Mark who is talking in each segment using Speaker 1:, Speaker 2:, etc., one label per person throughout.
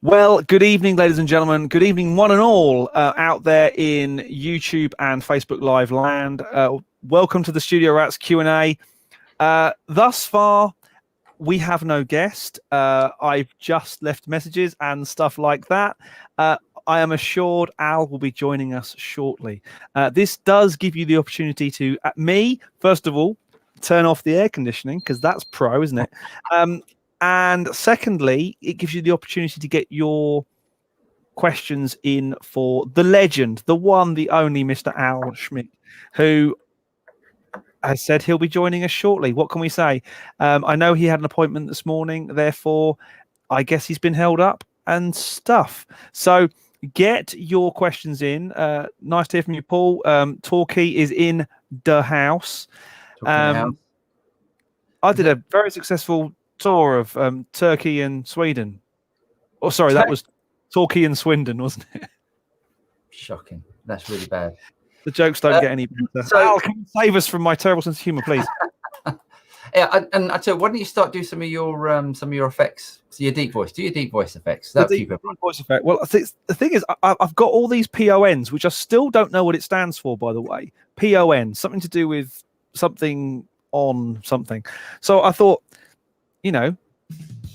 Speaker 1: Well, good evening, ladies and gentlemen. Good evening, one and all out there in YouTube and Facebook Live land. Welcome to the Studio Rats Q&A. Thus far, we have no guest. I've just left messages and stuff like that. I am assured Al will be joining us shortly. This does give you the opportunity to, first of all, turn off the air conditioning, because that's pro, isn't it? And secondly, it gives you the opportunity to get your questions in for the legend, the one, the only Mr. Al Schmitt, who has said he'll be joining us shortly. What can we say? I know he had an appointment this morning, therefore, I guess he's been held up and stuff. So get your questions in. Nice to hear from you, Paul. Torquay is in the house. I did a very successful tour of Turkey and Sweden. Oh, sorry, that was Torquay and Swindon, wasn't it?
Speaker 2: Shocking. That's really bad.
Speaker 1: The jokes don't get any better. So, Al, can you save us from my terrible sense of humour, please?
Speaker 2: Yeah, and I tell you, why don't you start doing some of your effects? So your deep voice. Do your deep voice effects. That'll keep it.
Speaker 1: Deep voice effect. Well, the thing is, I've got all these PONs, which I still don't know what it stands for, by the way. PON, something to do with something on something. So I thought, you know,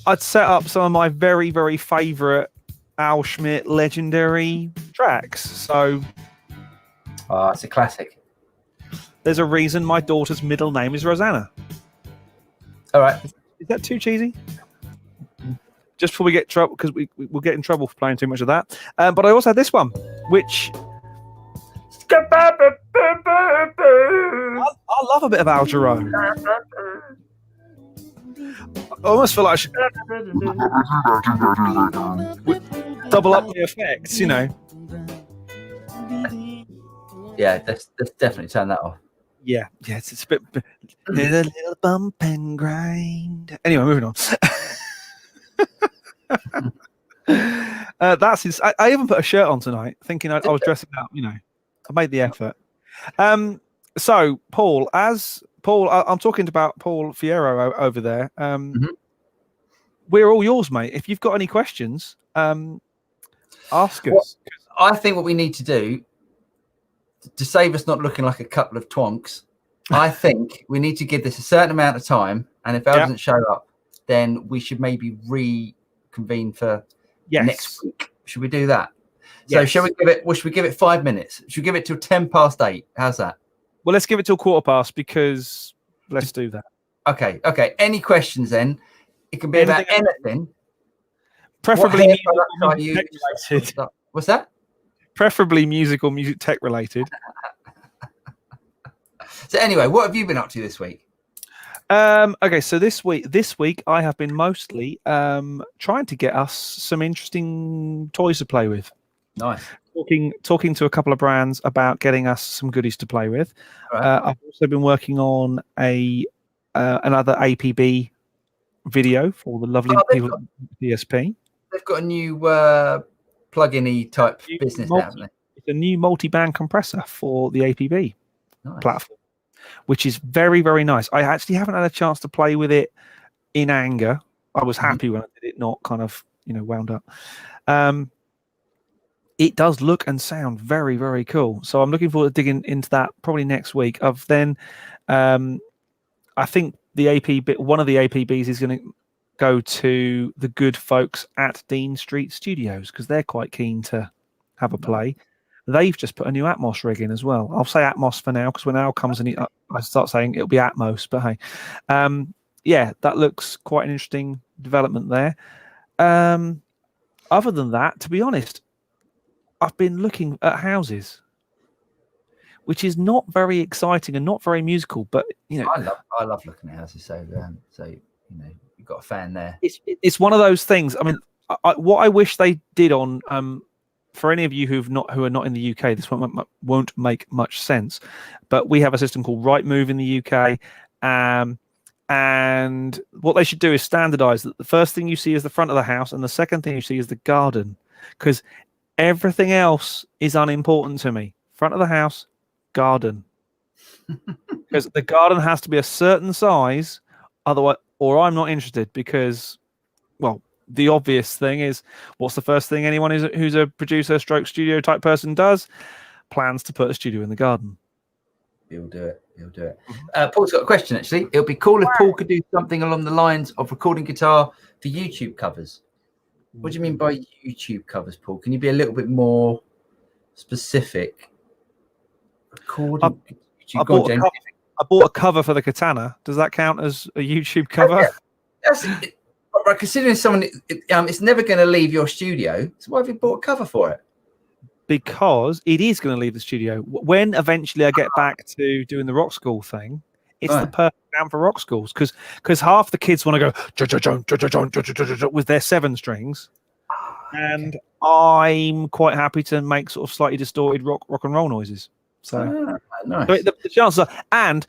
Speaker 1: I'd set up some of my very, very favourite Al Schmitt legendary tracks. So,
Speaker 2: it's a classic.
Speaker 1: There's a reason my daughter's middle name is Rosanna.
Speaker 2: All right.
Speaker 1: Is that too cheesy? Just before we get trouble, because we'll get in trouble for playing too much of that. But I also had this one, which I love a bit of Al Jarreau. I almost feel like I should double up the effects, you know.
Speaker 2: Yeah, let's definitely turn that off.
Speaker 1: Yeah, it's a bit a little bump and grind. Anyway, moving on. That's his. I even put a shirt on tonight, thinking I was dressing up. You know, I made the effort. So Paul, I'm talking about Paul Fierro over there. We're all yours, mate. If you've got any questions, ask us.
Speaker 2: I think what we need to do to save us not looking like a couple of twonks, I think we need to give this a certain amount of time, and if Al doesn't show up, then we should maybe reconvene for next week. Should we do that? So should we give it 5 minutes? Should we give it till 8:10? How's that?
Speaker 1: Well, let's give it till 8:15, because let's do that.
Speaker 2: Okay. Any questions then? It can be about anything.
Speaker 1: Preferably music related.
Speaker 2: What's that?
Speaker 1: Preferably music or music tech related.
Speaker 2: So anyway, what have you been up to this week?
Speaker 1: Okay, so this week I have been mostly trying to get us some interesting toys to play with.
Speaker 2: Nice.
Speaker 1: Talking to a couple of brands about getting us some goodies to play with. Right. I've also been working on another APB video for the lovely people at DSP. They've
Speaker 2: got a new plug-in-y type business now, haven't they?
Speaker 1: It's a new multi-band compressor for the APB platform, which is very, very nice. I actually haven't had a chance to play with it in anger. I was happy when I did it, not kind of, wound up. It does look and sound very, very cool. So I'm looking forward to digging into that probably next week. I think one of the APBs is going to go to the good folks at Dean Street Studios, because they're quite keen to have a play. They've just put a new Atmos rig in as well. I'll say Atmos for now, because when Al comes in, I start saying it'll be Atmos. But hey, that looks quite an interesting development there. Other than that, to be honest, I've been looking at houses, which is not very exciting and not very musical. But
Speaker 2: I love looking at houses. So you've got a fan there.
Speaker 1: It's one of those things. I mean, what I wish they did on for any of you who are not in the UK, this won't make much sense. But we have a system called Rightmove in the UK, and what they should do is standardise that the first thing you see is the front of the house, and the second thing you see is the garden, because everything else is unimportant to me. Front of the house, garden, because the garden has to be a certain size, otherwise, or I'm not interested. Because, well, the obvious thing is, what's the first thing anyone who's a producer stroke studio type person does? Plans to put a studio in the garden.
Speaker 2: He'll do it. He'll do it. Paul's got a question, actually. It would be cool if Paul could do something along the lines of recording guitar for YouTube covers. What do you mean by YouTube covers, Paul? Can you be a little bit more specific? Recording.
Speaker 1: I bought a cover for the Katana. Does that count as a YouTube cover?
Speaker 2: Yeah. That's right. Considering someone, it's never going to leave your studio. So why have you bought a cover for it?
Speaker 1: Because it is going to leave the studio. When eventually I get back to doing the rock school thing, it's the perfect amp for rock schools, because half the kids want to go with their 7 strings, and I'm quite happy to make sort of slightly distorted rock and roll noises. So,
Speaker 2: nice.
Speaker 1: So the chances are, and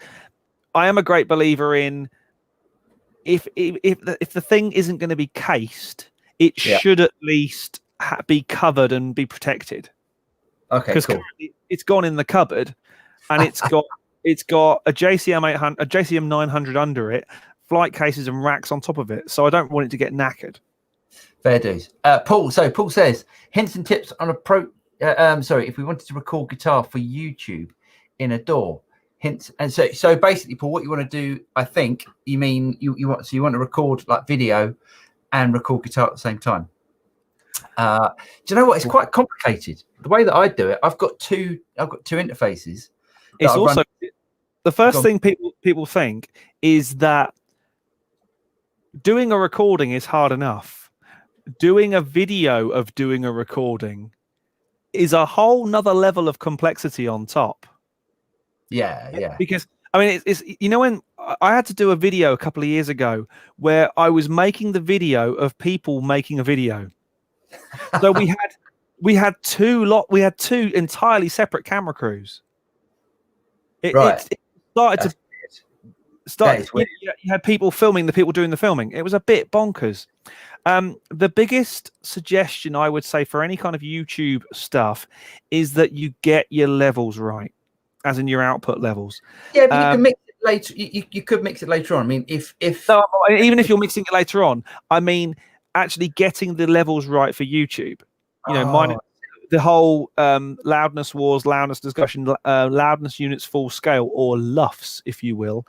Speaker 1: I am a great believer in if the thing isn't going to be cased, it should at least be covered and be protected.
Speaker 2: Okay,
Speaker 1: because it's gone in the cupboard, and it's got a JCM 800, a JCM 900 under it, flight cases and racks on top of it. So I don't want it to get knackered. Fair
Speaker 2: dues. Paul. So Paul says hints and tips on approach. If we wanted to record guitar for YouTube in a DAW, hints. And so basically, Paul, what you want to do, I think you mean you want to record like video and record guitar at the same time. Do you know what? It's quite complicated. The way that I do it, I've got two interfaces.
Speaker 1: It's also the first thing people think is that doing a recording is hard enough. Doing a video of doing a recording is a whole nother level of complexity on top.
Speaker 2: Yeah.
Speaker 1: Because I mean, it's when I had to do a video a couple of years ago where I was making the video of people making a video. So we had two entirely separate camera crews. It started to you had people filming the people doing the filming. It was a bit bonkers. The biggest suggestion I would say for any kind of YouTube stuff is that you get your levels right, as in your output levels.
Speaker 2: Yeah, but you can mix it later. You could mix it later on. I mean,
Speaker 1: even if you're mixing it later on, I mean, actually getting the levels right for YouTube. The whole loudness wars, loudness discussion, loudness units full scale, or LUFS, if you will.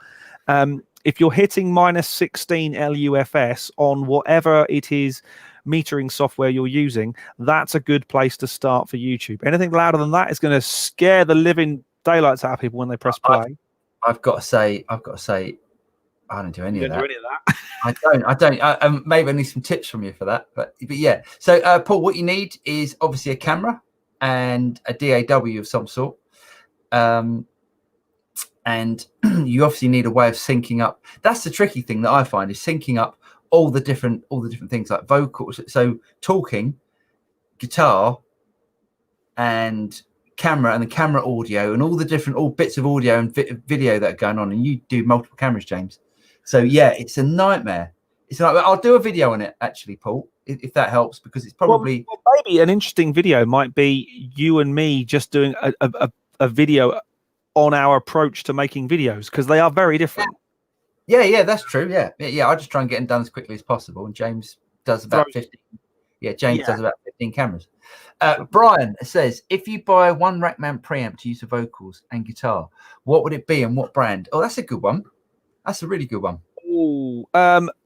Speaker 1: If you're hitting -16 LUFS on whatever it is metering software you're using, that's a good place to start for YouTube. Anything louder than that is going to scare the living daylights out of people when they press play.
Speaker 2: I've got to say, I don't do any of that. I don't. Maybe I need some tips from you for that. But yeah. So, Paul, what you need is obviously a camera and a DAW of some sort. And you obviously need a way of syncing up. That's the tricky thing that I find, is syncing up all the different things like vocals. So talking, guitar, and camera, and the camera audio, and all the different bits of audio and video that are going on. And you do multiple cameras, James. So yeah, it's a nightmare. I'll do a video on it, actually, Paul, if that helps, because it's probably
Speaker 1: maybe an interesting video might be you and me just doing a video on our approach to making videos, because they are very different.
Speaker 2: Yeah, that's true. Yeah. I just try and get them done as quickly as possible, and James does about 15. Yeah, James does about 15 cameras. Brian says, if you buy one rack mount preamp to use the vocals and guitar, what would it be and what brand? Oh, that's a good one. That's a really good one.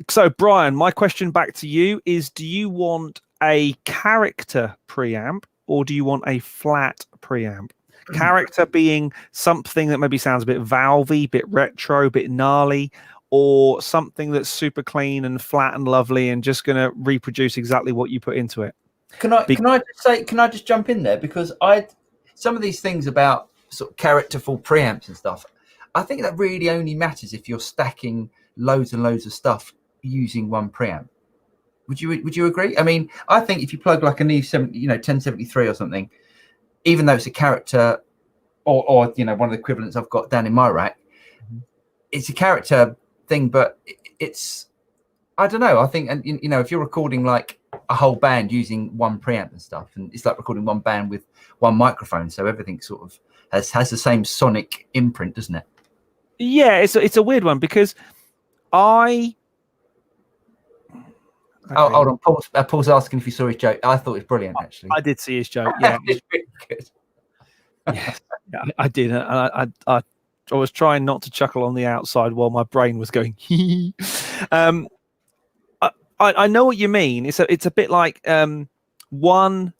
Speaker 1: So Brian, my question back to you is, do you want a character preamp or do you want a flat preamp? Character being something that maybe sounds a bit valvey, bit retro, bit gnarly, or something that's super clean and flat and lovely and just going to reproduce exactly what you put into it.
Speaker 2: Can I just jump in there, because some of these things about sort of characterful preamps and stuff, I think that really only matters if you're stacking loads and loads of stuff using one preamp. Would you agree? I mean, I think if you plug like a new 1073 or something, even though it's a character or one of the equivalents I've got down in my rack, it's a character thing, but it's, I don't know. I think, and if you're recording like a whole band using one preamp and stuff, and it's like recording one band with one microphone, so everything sort of has the same sonic imprint, doesn't it?
Speaker 1: Yeah, it's a weird one, because
Speaker 2: Oh, hold on. Paul's asking if you saw his joke. I thought it was brilliant, actually.
Speaker 1: I did see his joke. Yeah,
Speaker 2: It's really good.
Speaker 1: yes, yeah, I did. And I was trying not to chuckle on the outside while my brain was going. I know what you mean. It's a bit like one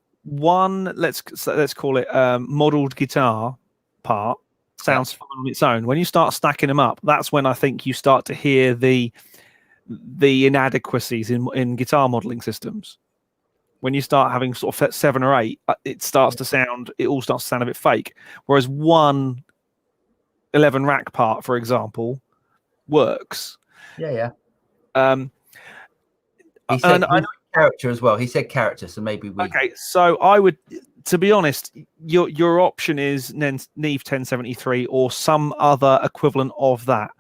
Speaker 1: let's call it modeled guitar part sounds fun on its own. When you start stacking them up, that's when I think you start to hear the inadequacies in guitar modeling systems. When you start having sort of 7 or 8, it all starts to sound a bit fake. Whereas one 11 rack part, for example, works.
Speaker 2: Yeah.
Speaker 1: He
Speaker 2: said character as well. He said character, so maybe we.
Speaker 1: Okay, so I would, to be honest, your option is Neve 1073 or some other equivalent of that.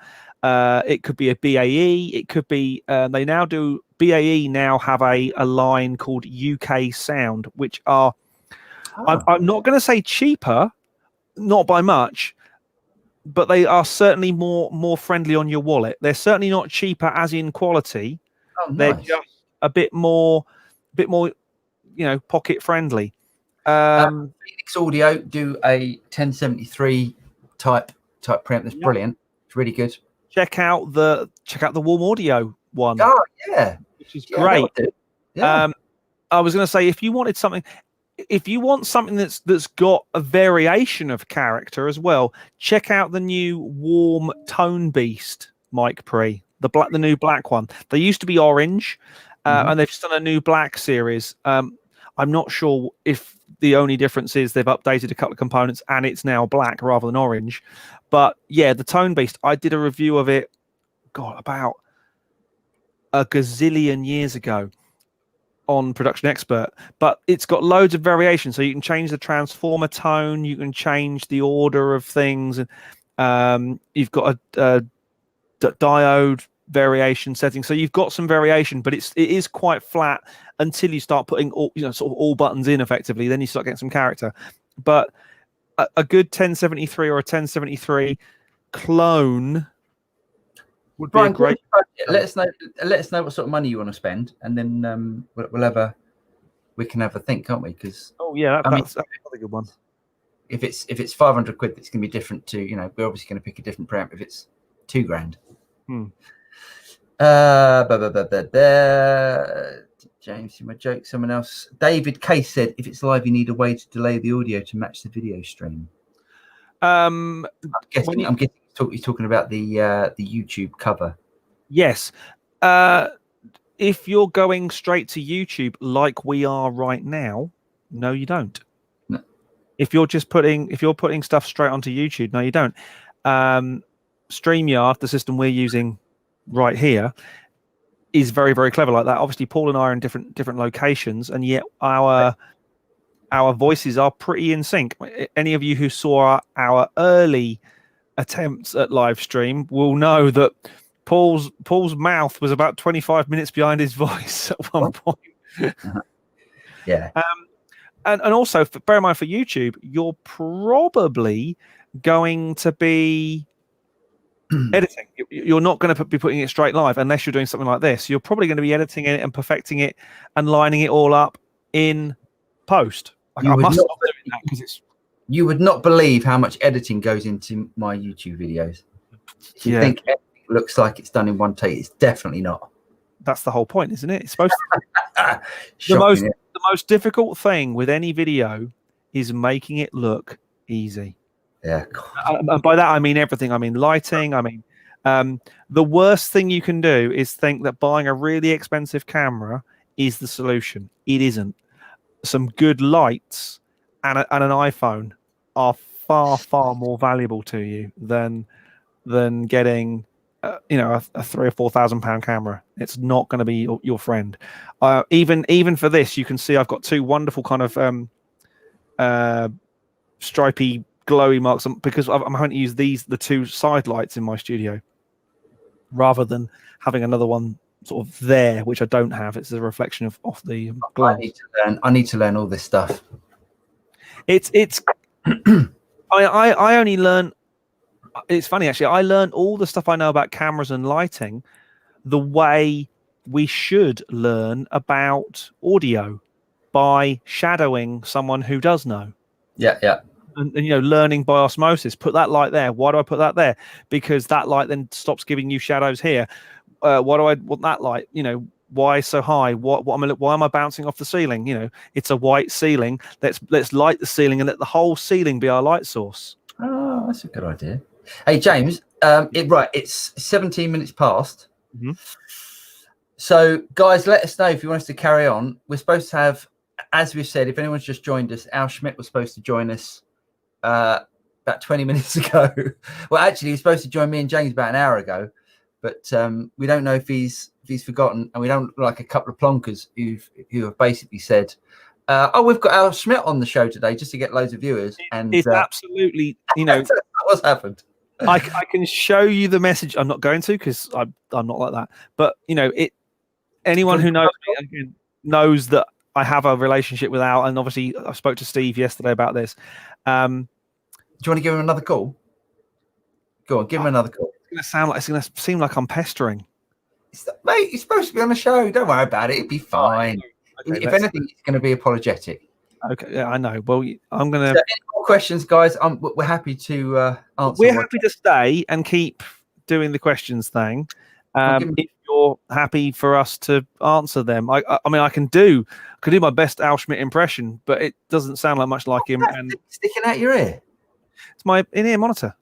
Speaker 1: It could be a BAE. It could be they now do BAE now have a line called UK Sound, which are I'm not going to say cheaper, not by much, but they are certainly more friendly on your wallet. They're certainly not cheaper as in quality.
Speaker 2: Oh, nice.
Speaker 1: They're just a bit more, pocket friendly.
Speaker 2: Phoenix Audio do a 1073 type preamp. That's brilliant. It's really good.
Speaker 1: Check out the Warm Audio one.
Speaker 2: Oh yeah,
Speaker 1: which is great.
Speaker 2: Yeah.
Speaker 1: I was going to say if you want something that's got a variation of character as well, check out the new Warm Tone Beast mic pre, the new black one. They used to be orange. And they've just done a new black series. I'm not sure if the only difference is they've updated a couple of components and it's now black rather than orange. But yeah, the Tone Beast, I did a review of it, about a gazillion years ago on Production Expert. But it's got loads of variation. So you can change the transformer tone, you can change the order of things. And you've got a diode variation setting, so you've got some variation, but it is quite flat until you start putting all buttons in effectively. Then you start getting some character. But a good 1073 or a 1073 clone would be a great.
Speaker 2: Let us know what sort of money you want to spend, and then we can have a think, can't we? Because
Speaker 1: that's another good one.
Speaker 2: If it's 500 quid, that's going to be different to we're obviously going to pick a different preamp. If it's $2,000. James, see my joke. Someone else. David Case said, if it's live, you need a way to delay the audio to match the video stream. I'm guessing he's talking about the YouTube cover.
Speaker 1: Yes. If you're going straight to YouTube like we are right now, no, you don't.
Speaker 2: No.
Speaker 1: If you're putting stuff straight onto YouTube, no, you don't. StreamYard, the system we're using right here, is very, very clever like that. Obviously, Paul and I are in different locations, and yet our voices are pretty in sync. Any of you who saw our early attempts at live stream will know that Paul's mouth was about 25 minutes behind his voice at one point.
Speaker 2: Yeah.
Speaker 1: And also, bear in mind for YouTube, you're probably going to be editing. You're not going to be putting it straight live unless you're doing something like this. You're probably going to be editing it and perfecting it and lining it all up in post. You
Speaker 2: would not believe how much editing goes into my YouTube videos. You think everything looks like it's done in one take? It's definitely not.
Speaker 1: That's the whole point, isn't it? It's supposed to. The most difficult thing with any video is making it look easy.
Speaker 2: Yeah.
Speaker 1: And by that I mean everything. I mean lighting. I mean, the worst thing you can do is think that buying a really expensive camera is the solution. It isn't. Some good lights and an iPhone are far more valuable to you than getting a £3,000 or £4,000 camera. It's not going to be your friend. Even for this, you can see I've got two wonderful kind of stripy glowy marks because I'm having to use the two side lights in my studio rather than having another one sort of there, which I don't have. It's a reflection of the glass.
Speaker 2: I need to learn all this stuff.
Speaker 1: It's I only learn. It's funny actually. I learned all the stuff I know about cameras and lighting the way we should learn about audio by shadowing someone who does know.
Speaker 2: Yeah.
Speaker 1: And learning by osmosis. Put that light there. Why do I put that there? Because that light then stops giving you shadows here. Why do I want that light? Why so high? Why am I bouncing off the ceiling? It's a white ceiling. Let's light the ceiling and let the whole ceiling be our light source.
Speaker 2: Oh, that's a good idea. Hey, James, it's 17 minutes past.
Speaker 1: Mm-hmm.
Speaker 2: So, guys, let us know if you want us to carry on. We're supposed to have, as we've said, if anyone's just joined us, Al Schmitt was supposed to join us about 20 minutes ago. Well, actually, he was supposed to join me and James about an hour ago, but we don't know if he's forgotten, and we don't like a couple of plonkers who have basically said, we've got Al Schmitt on the show today just to get loads of viewers. And
Speaker 1: it's absolutely,
Speaker 2: that's what's happened.
Speaker 1: I can show you the message. I'm not going to, because I'm not like that. But anyone who knows me knows that I have a relationship with Al, and obviously I spoke to Steve yesterday about this.
Speaker 2: Do you want to give him another call? Go on, give him another call.
Speaker 1: It's going to seem like I'm pestering.
Speaker 2: Mate, he's supposed to be on the show. Don't worry about it. It'll be fine. Okay, if anything, it's going to be apologetic.
Speaker 1: Okay, yeah, I know. Well, I'm going to.
Speaker 2: So any more questions, guys? We're happy to answer.
Speaker 1: We're happy to stay and keep doing the questions thing. If you're happy for us to answer them, I mean, I could do my best Al Schmitt impression, but it doesn't sound like much like him. And
Speaker 2: sticking out your ear?
Speaker 1: It's my in-ear monitor.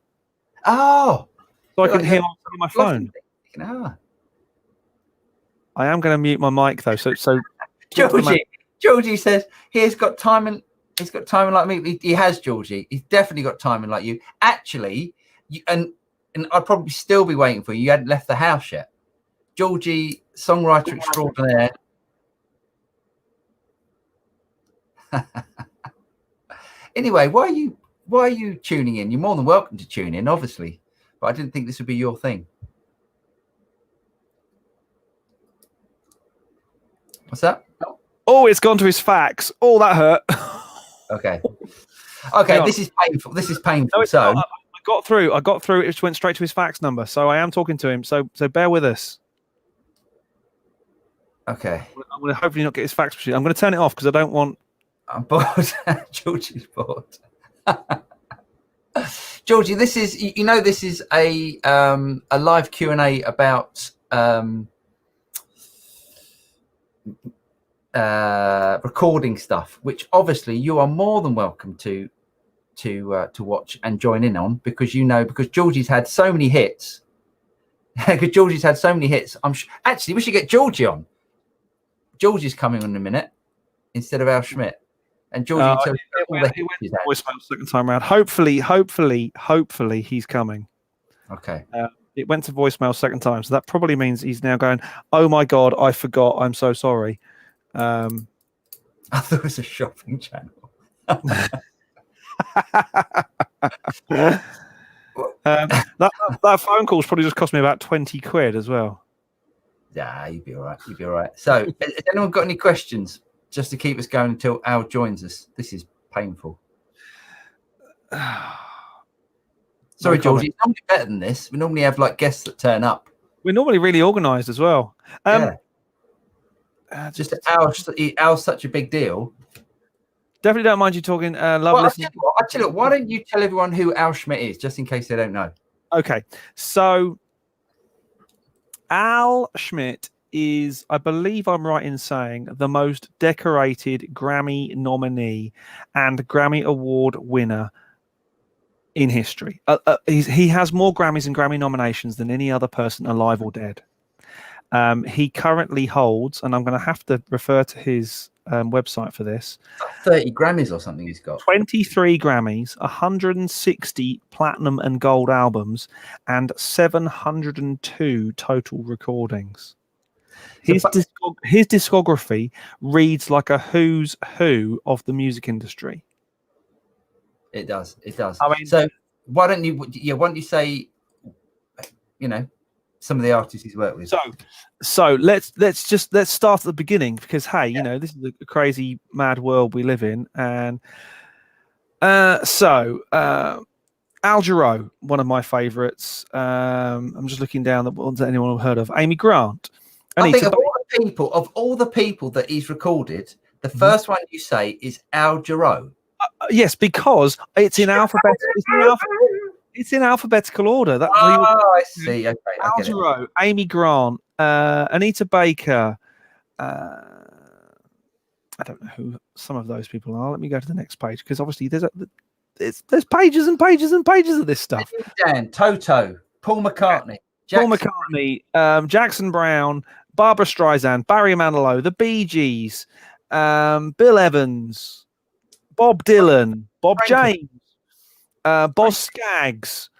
Speaker 2: Oh,
Speaker 1: so I can hear my phone. I am going to mute my mic though. So
Speaker 2: Georgie says he's got timing. He's got timing like me. He has, Georgie. He's definitely got timing like you. Actually, and I'd probably still be waiting for you. You hadn't left the house yet. Georgie, songwriter extraordinaire. Anyway, why are you tuning in? You're more than welcome to tune in, obviously, but I didn't think this would be your thing. What's that?
Speaker 1: Oh, it's gone to his fax. Oh, that hurt.
Speaker 2: Okay. This is painful.
Speaker 1: No,
Speaker 2: so
Speaker 1: I got through. It just went straight to his fax number. So I am talking to him. So bear with us.
Speaker 2: Okay.
Speaker 1: I'm going to hopefully not get his fax machine. I'm going to turn it off because I don't want.
Speaker 2: I'm bored. Georgie's bored. Georgie, this is a live Q&A about recording stuff, which obviously you are more than welcome to watch and join in on, because Georgie's had so many hits. Actually, we should get Georgie on. Georgie's coming on in a minute instead of Al Schmitt. And Georgie tells all the hits he's had.
Speaker 1: Voicemail second time around. Hopefully he's coming.
Speaker 2: Okay.
Speaker 1: It went to voicemail second time, so that probably means he's now going, oh my God, I forgot. I'm so sorry.
Speaker 2: I thought it was a shopping channel.
Speaker 1: That phone call's probably just cost me about 20 quid as well.
Speaker 2: Yeah, you'd be all right. So has anyone got any questions just to keep us going until Al joins us? This is painful. Sorry, Georgie. It's normally better than this. We normally have like guests that turn up.
Speaker 1: We're normally really organised as well.
Speaker 2: Just Al's such a big deal.
Speaker 1: Definitely don't mind you talking.
Speaker 2: Actually, why don't you tell everyone who Al Schmitt is, just in case they don't know?
Speaker 1: Okay, so Al Schmitt is, I believe I'm right in saying, the most decorated Grammy nominee and Grammy Award winner in history. He has more Grammys and Grammy nominations than any other person alive or dead. He currently holds, and I'm going to have to refer to his website for this,
Speaker 2: 30 Grammys or something he's got.
Speaker 1: 23 Grammys, 160 platinum and gold albums, and 702 total recordings. His discography reads like a who's who of the music industry.
Speaker 2: It does.
Speaker 1: I mean,
Speaker 2: so why don't you say, some of the artists he's worked with?
Speaker 1: So let's start at the beginning, because this is a crazy mad world we live in, and Al Jarreau, one of my favorites. I'm just looking down the ones that anyone have heard of. Amy Grant,
Speaker 2: I think of all the people that he's recorded, the first one you say is Al Jarreau.
Speaker 1: Yes, because it's in alphabetical. It's in alphabetical order. That's
Speaker 2: I see. Okay,
Speaker 1: Al Jarreau, Amy Grant, Anita Baker. I don't know who some of those people are. Let me go to the next page because obviously there's pages and pages and pages of this stuff.
Speaker 2: Dan, Toto, Paul McCartney,
Speaker 1: Jackson Brown, Barbara Streisand, Barry Manilow, the Bee Gees, Bill Evans, Bob Dylan, Bob James, Boz Scaggs,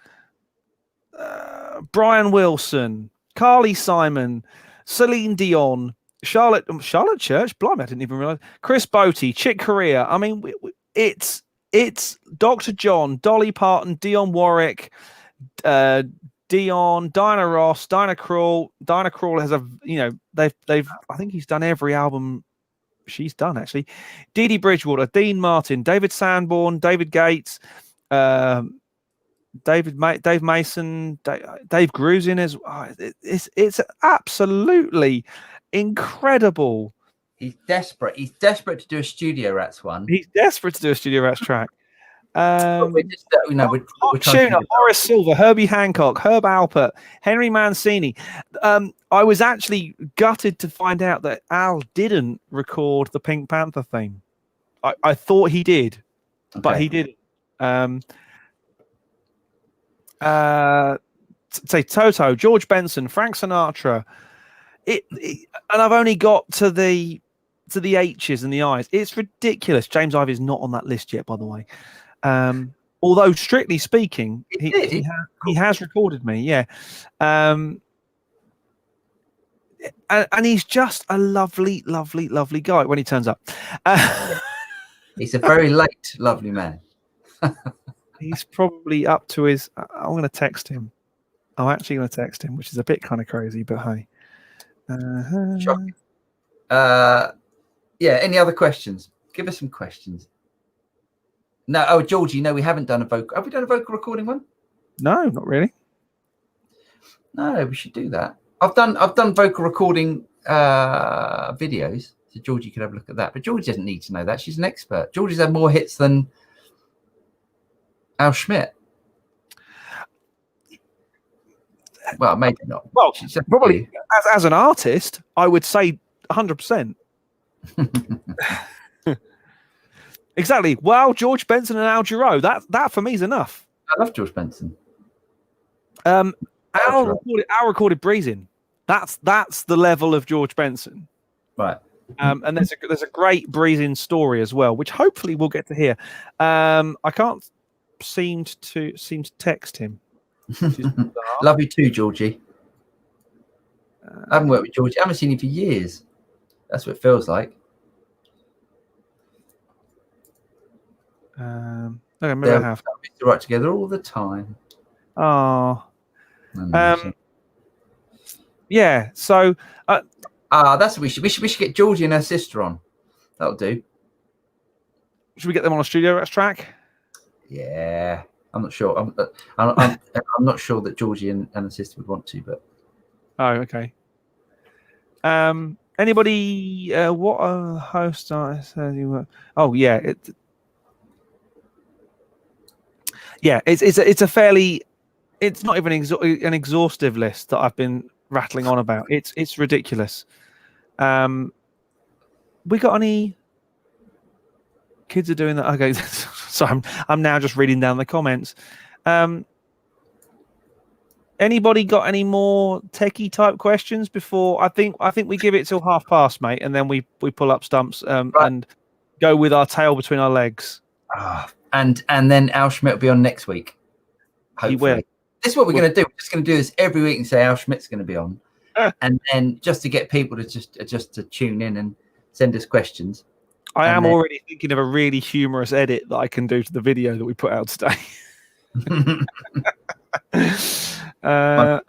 Speaker 1: Brian Wilson, Carly Simon, Celine Dion, Charlotte Church, blimey, I didn't even realize. Chris Botti, Chick Corea. I mean, it's Dr. John, Dolly Parton, Dionne Warwick, Dion, Diana Ross, Dinah Krall. Dinah Krall has they've I think he's done every album she's done actually. Dee Dee Bridgewater, Dean Martin, David Sanborn, David Gates, Dave Mason, Dave Grusin is. It's absolutely incredible.
Speaker 2: He's desperate. He's desperate to do a Studio Rats one.
Speaker 1: He's desperate to do a Studio Rats track.
Speaker 2: We're
Speaker 1: Tuna, Horace Silver, Herbie Hancock, Herb Alpert, Henry Mancini. I was actually gutted to find out that Al didn't record the Pink Panther theme. I thought he did, but he didn't. Say Toto, George Benson, Frank Sinatra. And I've only got to the H's and the I's. It's ridiculous. James Ivy's not on that list yet, by the way. Although strictly speaking, he has recorded me, yeah. And he's just a lovely, lovely, lovely guy when he turns up.
Speaker 2: He's a very late, lovely man.
Speaker 1: He's probably up to his. I'm going to text him. I'm actually going to text him, which is a bit kind of crazy, but hey.
Speaker 2: Shocking. Yeah. Any other questions? Give us some questions. No. Oh, Georgie. No, we haven't done a vocal. Have we done a vocal recording one?
Speaker 1: No, not really.
Speaker 2: No, we should do that. I've done vocal recording videos, so Georgie could have a look at that. But Georgie doesn't need to know that. She's an expert. Georgie's had more hits than Al Schmitt. Well, maybe not.
Speaker 1: Well, probably as an artist, I would say 100%. Exactly. Well, George Benson and Al Jarreau. That for me is enough.
Speaker 2: I love George Benson.
Speaker 1: Al recorded Breezing. That's the level of George Benson.
Speaker 2: Right.
Speaker 1: And there's a great Breezing story as well, which hopefully we'll get to hear. I can't seem to text him.
Speaker 2: Love you too, Georgie. I haven't worked with Georgie. I haven't seen him for years. That's what it feels like.
Speaker 1: Okay, maybe I have.
Speaker 2: We used to write together all the time.
Speaker 1: Oh. Yeah. So.
Speaker 2: That's what we should get Georgie and her sister on. That'll do.
Speaker 1: Should we get them on a Studio Rats track?
Speaker 2: Yeah. I'm not sure. I'm not sure that Georgie and her sister would want to, but.
Speaker 1: Oh, okay. Anybody? What a host I said you were. Oh yeah. It's a fairly. It's not even an exhaustive list that I've been rattling on about. It's ridiculous. We got any kids are doing that? Okay, so I'm now just reading down the comments. Anybody got any more techie type questions before? I think we give it till past, mate, and then we pull up stumps
Speaker 2: right.
Speaker 1: and go with our tail between our legs.
Speaker 2: And then Al Schmitt will be on next week. Hopefully. He will. This is what we're going to do. We're just going to do this every week and say Al Schmitt's going to be on, and then just to get people to just to tune in and send us questions.
Speaker 1: I am already thinking of a really humorous edit that I can do to the video that we put out today.
Speaker 2: Your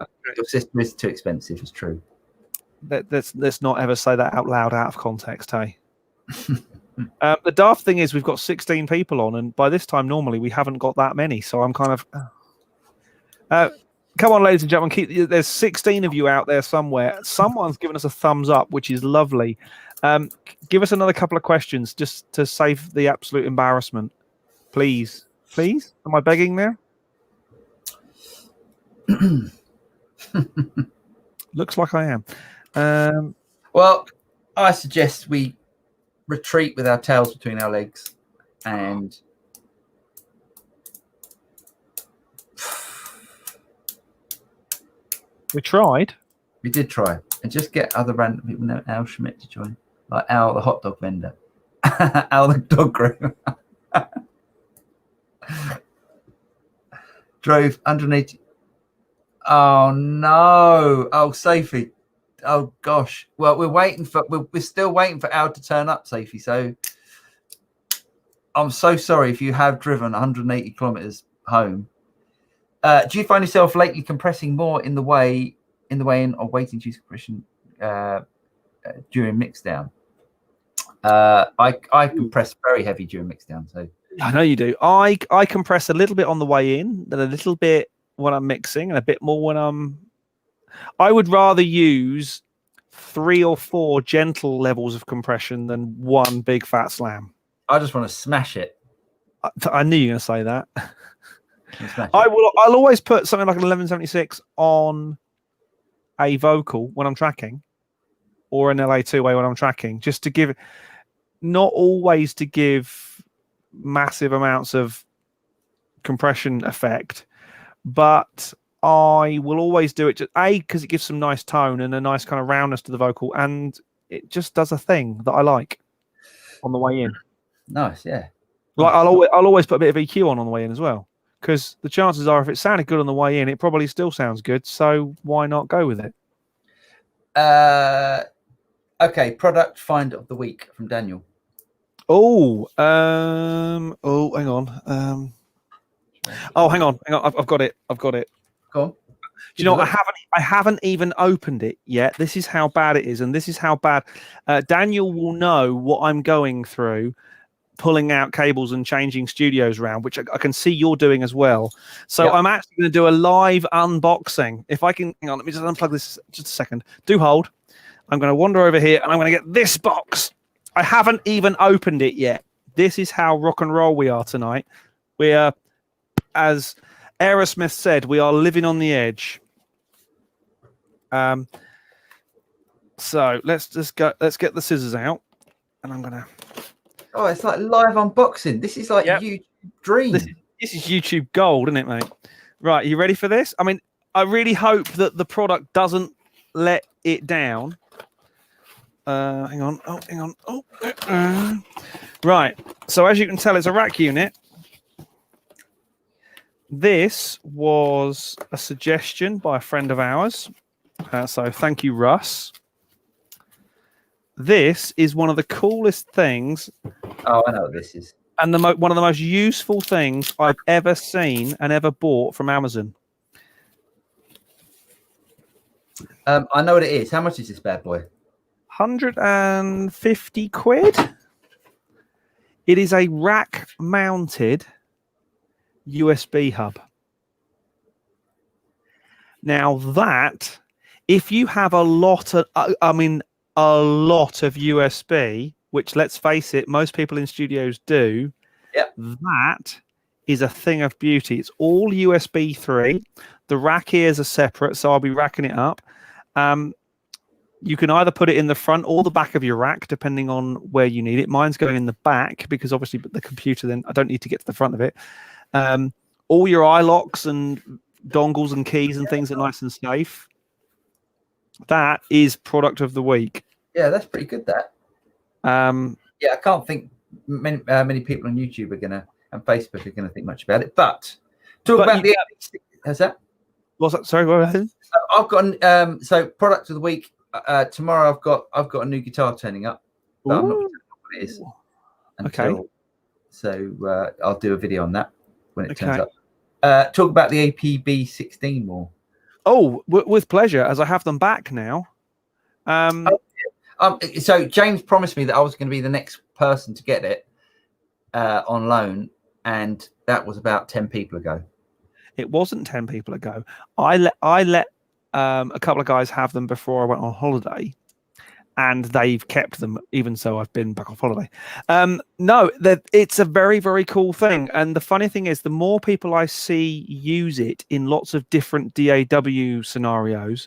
Speaker 2: sister is too expensive. It's true.
Speaker 1: Let's not ever say that out loud out of context, hey. The daft thing is we've got 16 people on, and by this time normally we haven't got that many, so I'm kind of Come on, ladies and gentlemen. There's 16 of you out there somewhere. Someone's given us a thumbs up, which is lovely. Give us another couple of questions just to save the absolute embarrassment. Please. Please? Am I begging now? Looks like I am.
Speaker 2: Well, I suggest we retreat with our tails between our legs and
Speaker 1: we tried.
Speaker 2: We did try. And just get other random people. Know Al Schmitt to join. Like Al, the hot dog vendor. Al, the dog groom. Drove 180. Oh, no. Oh, Safi. Oh, gosh. Well, we're still waiting for Al to turn up, Safi. So I'm so sorry if you have driven 180 kilometers home. Do you find yourself lately compressing more in the way in or waiting to use compression during mixdown? I compress very heavy during mixdown. So
Speaker 1: I know you do. I compress a little bit on the way in, then a little bit when I'm mixing, and a bit more when I would rather use 3 or 4 gentle levels of compression than one big fat slam.
Speaker 2: I just want to smash it.
Speaker 1: I knew you were going to say that. I'll always put something like an 1176 on a vocal when I'm tracking, or an LA2A when I'm tracking, just to give, not always to give massive amounts of compression effect, but I will always do it just because it gives some nice tone and a nice kind of roundness to the vocal, and it just does a thing that I like on the way in.
Speaker 2: Nice, yeah.
Speaker 1: Like I'll always put a bit of EQ on the way in as well, because the chances are if it sounded good on the way in, it probably still sounds good. So why not go with it?
Speaker 2: Okay, product find of the week from Daniel.
Speaker 1: Oh, hang on. Hang on. I've got it.
Speaker 2: Go on.
Speaker 1: Do you know, I haven't even opened it yet. This is how bad it is, and this is how bad Daniel will know what I'm going through, pulling out cables and changing studios around, which I can see you're doing as well. So yep. I'm actually going to do a live unboxing. If I can, hang on, let me just unplug this just a second. Do hold. I'm going to wander over here and I'm going to get this box. I haven't even opened it yet. This is how rock and roll we are tonight. We are, as Aerosmith said, we are living on the edge. So let's get the scissors out, and I'm gonna.
Speaker 2: Oh, it's like live unboxing. This is like YouTube dream.
Speaker 1: This is YouTube gold, isn't it, mate? Right, you ready for this? I mean, I really hope that the product doesn't let it down. Hang on. Right. So as you can tell, it's a rack unit. This was a suggestion by a friend of ours. So thank you, Russ. This is one of the coolest things.
Speaker 2: Oh, I know what this is.
Speaker 1: And one of the most useful things I've ever seen and ever bought from Amazon.
Speaker 2: I know what it is. How much is this bad boy?
Speaker 1: 150 quid. It is a rack-mounted USB hub. Now that, if you have a lot of USB, which, let's face it, most people in studios do, that is a thing of beauty. It's all USB 3. The rack ears are separate, so I'll be racking it up. You can either put it in the front or the back of your rack, depending on where you need it. Mine's going in the back because obviously the computer, then I don't need to get to the front of it. All your eye locks and dongles and keys and things are nice and safe. That is product of the week.
Speaker 2: Yeah, that's pretty good, that. Yeah, I can't think many people on YouTube are gonna and Facebook are gonna think much about it. But about the how's that?
Speaker 1: What's that? Sorry, what happened?
Speaker 2: I've got so product of the week. Tomorrow I've got a new guitar turning up. But I'm not sure what it is.
Speaker 1: Okay.
Speaker 2: So I'll do a video on that when it turns up. Talk about the APB 16 more.
Speaker 1: Oh, with pleasure, as I have them back now.
Speaker 2: So James promised me that I was going to be the next person to get it on loan, and that was about 10 people ago.
Speaker 1: It wasn't 10 people ago. I let a couple of guys have them before I went on holiday, and they've kept them. Even so, I've been back off holiday. No, it's a very, very cool thing. And the funny thing is, the more people I see use it in lots of different DAW scenarios,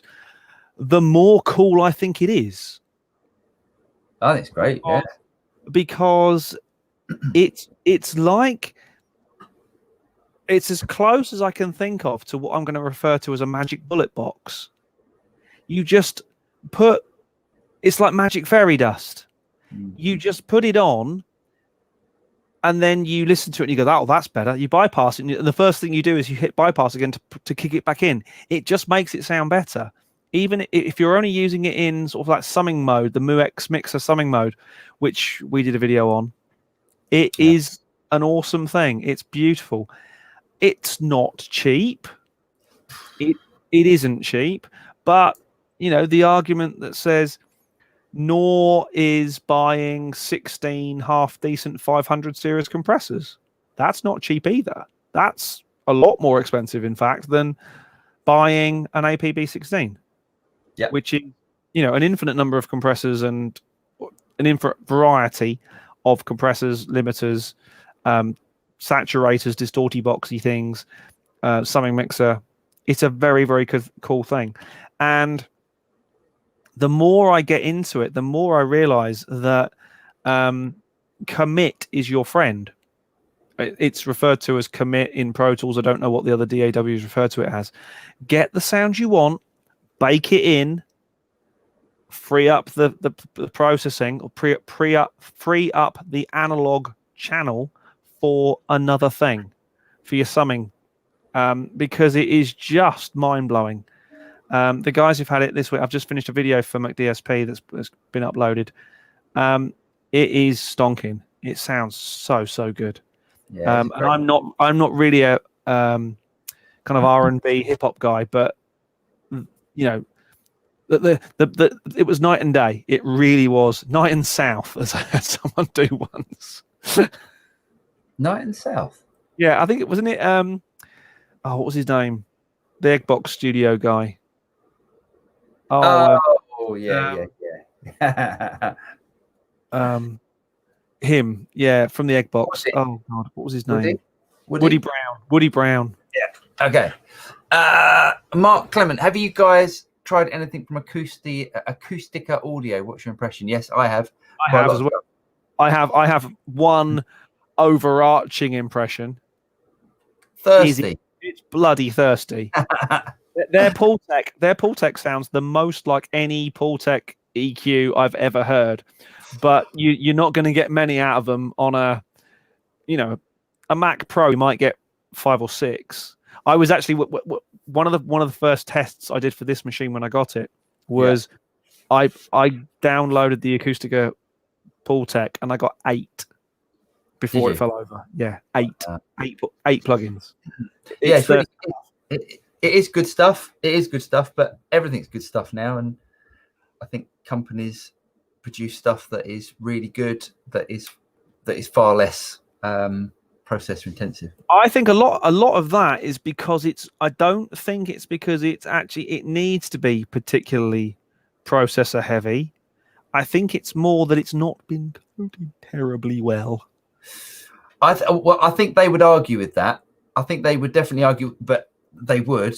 Speaker 1: the more cool I think it is.
Speaker 2: I think it's great. Yeah,
Speaker 1: because it's like, it's as close as I can think of to what I'm going to refer to as a magic bullet box. You just put, it's like magic fairy dust. You just put it on, and then you listen to it and you go, "Oh, that's better." You bypass it, and the first thing you do is you hit bypass again to kick it back in. It just makes it sound better. Even if you're only using it in sort of like summing mode, the MuX mixer summing mode, which we did a video on, it is an awesome thing. It's beautiful. It's not cheap. It isn't cheap, but you know, the argument that says nor is buying 16 half decent 500 series compressors. That's not cheap either. That's a lot more expensive, in fact, than buying an APB16.
Speaker 2: Yeah,
Speaker 1: which is, you know, an infinite number of compressors and an infinite variety of compressors, limiters, saturators, distorty boxy things, summing mixer. It's a very, very cool thing. And the more I get into it, the more I realize that commit is your friend. It's referred to as commit in Pro Tools. I don't know what the other DAWs refer to it as. Get the sound you want, bake it in, free up the processing, or free up the analog channel for another thing, for your summing, because it is just mind-blowing. The guys who've had it this week, I've just finished a video for McDSP that's been uploaded. It is stonking. It sounds so good.
Speaker 2: Yeah,
Speaker 1: and I'm not really a kind of R&B hip hop guy, but you know, it was night and day. It really was night and south, as I heard someone do once.
Speaker 2: Night and south.
Speaker 1: Yeah, I think it wasn't it. Oh, what was his name? The Eggbox Studio guy.
Speaker 2: Yeah.
Speaker 1: Him, yeah, from the Eggbox. Oh God, what was his name? Woody Brown. Woody Brown.
Speaker 2: Yeah. Okay. Mark Clement, have you guys tried anything from Acoustica Audio? What's your impression? Yes, I have.
Speaker 1: I have as well. I have one overarching impression.
Speaker 2: Thirsty.
Speaker 1: It's bloody thirsty. Their Pultec sounds the most like any Pultec EQ I've ever heard, but you're not going to get many out of them on a Mac Pro. You might get 5 or 6. I was actually one of the first tests I did for this machine when I got it was I downloaded the Acoustica Pultec and I got 8 before it fell over. Yeah, 8 plugins.
Speaker 2: Yeah, it is good stuff. It is good stuff, but everything's good stuff now, and I think companies produce stuff that is really good, that is far less processor intensive.
Speaker 1: I think a lot of that is because I don't think it's because it needs to be particularly processor heavy. I think it's more that it's not been coded terribly well.
Speaker 2: I think they would argue with that. I think they would definitely argue, but they would.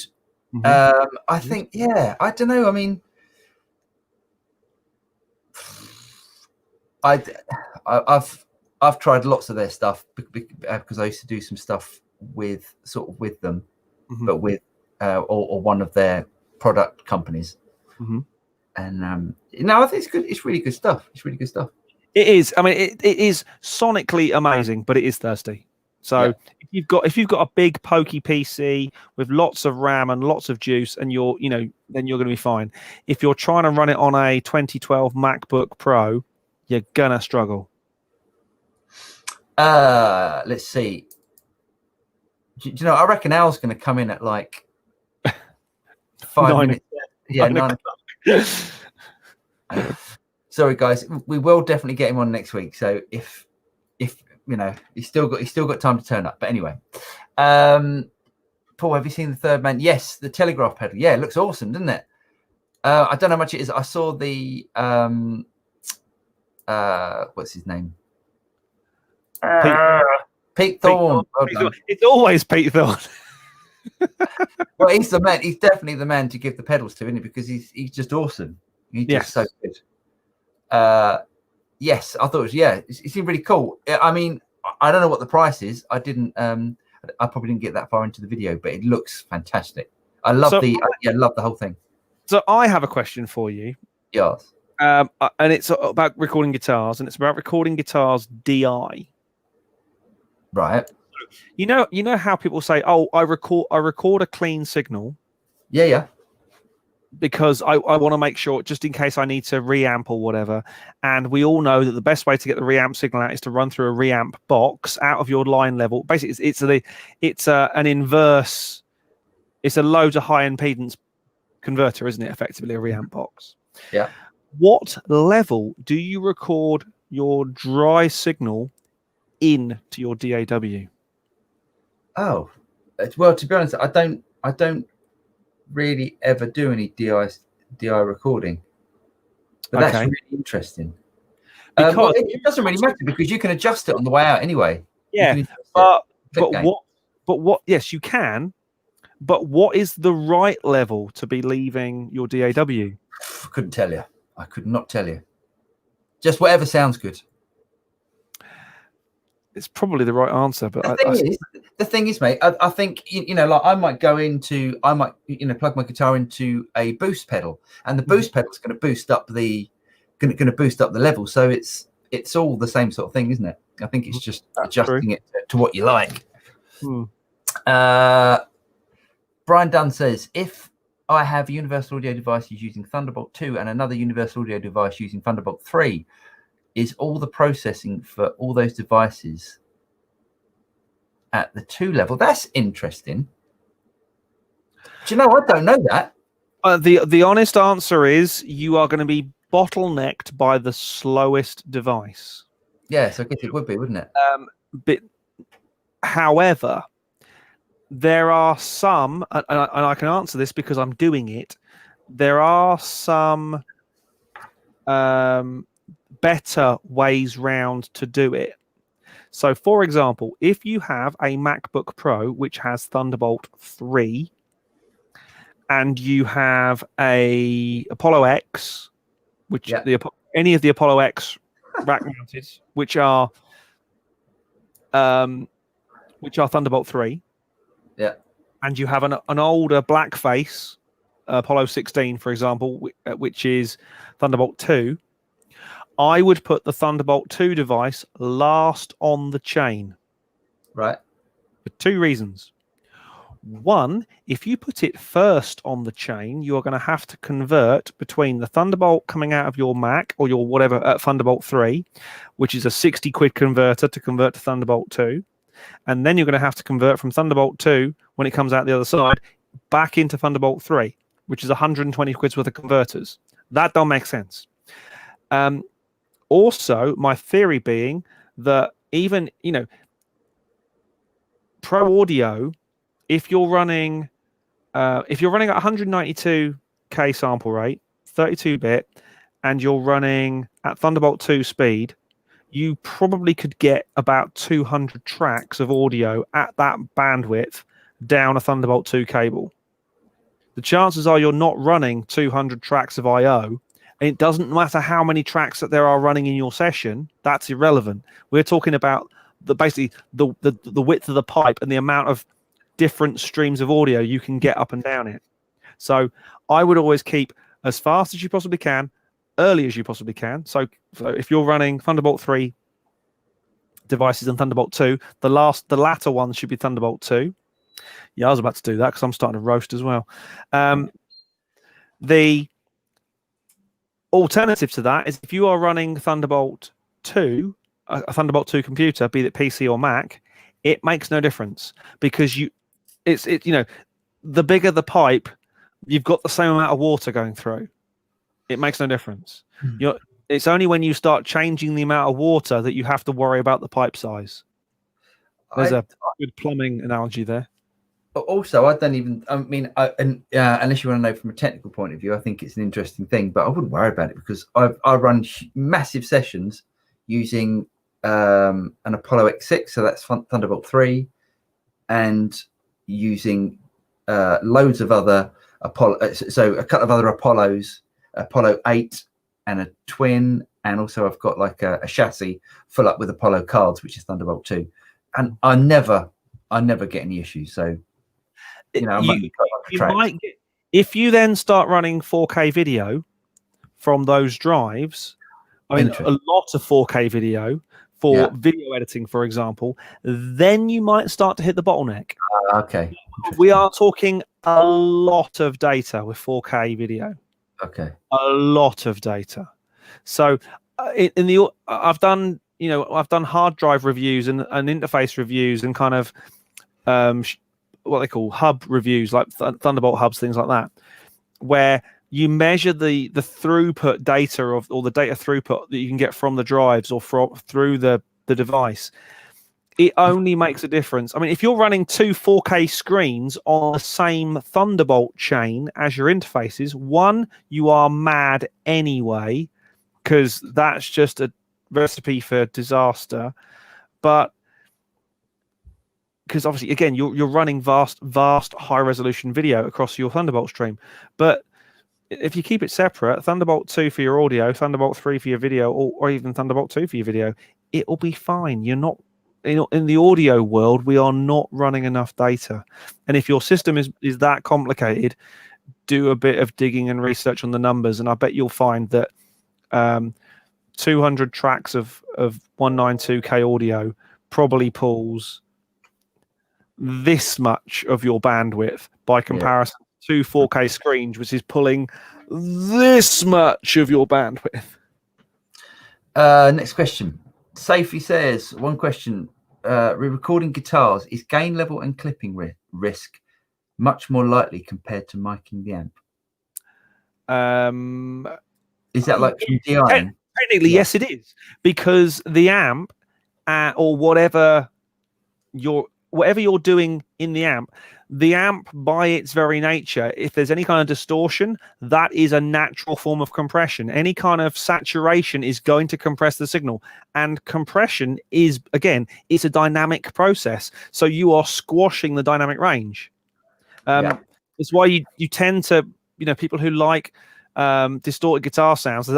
Speaker 2: Mm-hmm. I think, I don't know. I mean, I've tried lots of their stuff because I used to do some stuff with them, mm-hmm. but with or one of their product companies. Mm-hmm. And I think it's good. It's really good stuff. It's really good stuff.
Speaker 1: It is. I mean, it is sonically amazing, but it is thirsty. So if you've got a big pokey PC with lots of RAM and lots of juice, and then you're going to be fine. If you're trying to run it on a 2012 MacBook Pro, you're gonna struggle.
Speaker 2: Let's see. Do you know? I reckon Al's going to come in at like 5 minutes. Yeah, 9 o'clock. Sorry, guys. We will definitely get him on next week. So if he's still got time to turn up. But anyway, Paul, have you seen the third man? Yes, the telegraph pedal. Yeah, it looks awesome, doesn't it? I don't know how much it is. I saw the what's his name? Pete Thorne.
Speaker 1: It's always Pete Thorne.
Speaker 2: Well, he's the man. He's definitely the man to give the pedals to, isn't he? Because he's just awesome. He's just so good. Yes, I thought it was. Yeah, it seemed really cool. I mean, I don't know what the price is. I didn't. I probably didn't get that far into the video, but it looks fantastic. I love love the whole thing.
Speaker 1: So I have a question for you.
Speaker 2: Yes.
Speaker 1: And it's about recording guitars, and it's about recording guitars DI.
Speaker 2: Right.
Speaker 1: You know how people say, "Oh, I record a clean signal."
Speaker 2: Yeah.
Speaker 1: Because I want to make sure, just in case I need to reamp or whatever. And we all know that the best way to get the reamp signal out is to run through a reamp box out of your line level. Basically, it's an inverse. It's a low to high impedance converter, isn't it? Effectively, a reamp box.
Speaker 2: Yeah.
Speaker 1: What level do you record your dry signal in to your DAW?
Speaker 2: Oh, well, to be honest, I don't really ever do any DI recording, but that's really interesting. Because it doesn't really matter because you can adjust it on the way out anyway.
Speaker 1: Yeah, but what? Yes, you can. But what is the right level to be leaving your DAW?
Speaker 2: I couldn't tell you. I could not tell you. Just whatever sounds good.
Speaker 1: It's probably the right answer, but
Speaker 2: the thing is, mate, I think like I might plug my guitar into a boost pedal, and the boost pedal is going to boost up the level. So it's all the same sort of thing, isn't it? I think it's just adjusting it to what you like. Brian Dunn says, if I have universal audio devices using Thunderbolt 2 and another universal audio device using Thunderbolt 3, is all the processing for all those devices at the 2 level? That's interesting. Do you know, I don't know that.
Speaker 1: The honest answer is you are going to be bottlenecked by the slowest device.
Speaker 2: Yes, I guess it would be, wouldn't it?
Speaker 1: But however, there are some, and I can answer this because I'm doing it. There are some better ways round to do it. So, for example, if you have a MacBook Pro which has Thunderbolt 3, and you have a Apollo X, which any of the Apollo X rack mounted, which are Thunderbolt 3.
Speaker 2: Yeah.
Speaker 1: And you have an older blackface Apollo 16, for example, which is Thunderbolt 2. I would put the Thunderbolt 2 device last on the chain.
Speaker 2: Right.
Speaker 1: For 2 reasons. One, if you put it first on the chain, you are going to have to convert between the Thunderbolt coming out of your Mac or your whatever Thunderbolt 3, which is a 60 quid converter to convert to Thunderbolt 2. And then you're going to have to convert from Thunderbolt 2 when it comes out the other side back into Thunderbolt 3, which is 120 quid's worth of converters. That don't make sense. Also, my theory being that even, Pro Audio, if you're running at 192K sample rate, 32-bit, and you're running at Thunderbolt 2 speed, you probably could get about 200 tracks of audio at that bandwidth down a Thunderbolt 2 cable. The chances are you're not running 200 tracks of I/O, and it doesn't matter how many tracks that there are running in your session. That's irrelevant. We're talking about basically the width of the pipe and the amount of different streams of audio you can get up and down it. So I would always keep as fast as you possibly can, early as you possibly can. So if you're running Thunderbolt 3 devices and Thunderbolt 2, the latter one should be Thunderbolt 2. Yeah, I was about to do that because I'm starting to roast as well. The alternative to that is if you are running Thunderbolt 2, a Thunderbolt 2 computer, be it PC or Mac, it makes no difference because the bigger the pipe, you've got the same amount of water going through. It makes no difference. It's only when you start changing the amount of water that you have to worry about the pipe size. There's a good plumbing analogy there.
Speaker 2: Also, I don't even. I mean, unless you want to know from a technical point of view, I think it's an interesting thing. But I wouldn't worry about it because I run massive sessions using an Apollo X6, so that's Thunderbolt 3, and using loads of other Apollo. So a couple of other Apollos, Apollo 8 and a twin, and also I've got like a chassis full up with Apollo cards, which is Thunderbolt 2, and I never get any issues. So. You
Speaker 1: might get, if you then start running 4K video from those drives, I mean, a lot of 4K video for video editing, for example, then you might start to hit the bottleneck.
Speaker 2: Okay.
Speaker 1: We are talking a lot of data with 4K video.
Speaker 2: Okay.
Speaker 1: A lot of data. So I've done hard drive reviews and interface reviews and kind of what they call hub reviews, like Thunderbolt hubs, things like that, where you measure the throughput data or the data throughput that you can get from the drives or through the device. It only makes a difference. I mean, if you're running 2 4K screens on the same Thunderbolt chain as your interfaces, one, you are mad anyway, because that's just a recipe for disaster. But because obviously, again, you're running vast high resolution video across your Thunderbolt stream. But if you keep it separate, Thunderbolt 2 for your audio, Thunderbolt 3 for your video, or even Thunderbolt 2 for your video, it will be fine. You're not, in the audio world, we are not running enough data. And if your system is that complicated, do a bit of digging and research on the numbers, and I bet you'll find that 200 tracks of 192K audio probably pulls this much of your bandwidth by comparison to 4K screens, which is pulling this much of your bandwidth.
Speaker 2: Next question. Safety says, one question. Recording guitars, is gain level and clipping risk much more likely compared to miking the amp? Is that like DI?
Speaker 1: Technically, yes, it is, because the amp or whatever you're doing in the amp by its very nature, if there's any kind of distortion, that is a natural form of compression. Any kind of saturation is going to compress the signal, and compression is, again, it's a dynamic process, so you are squashing the dynamic range. That's why you tend to, people who like distorted guitar sounds, there's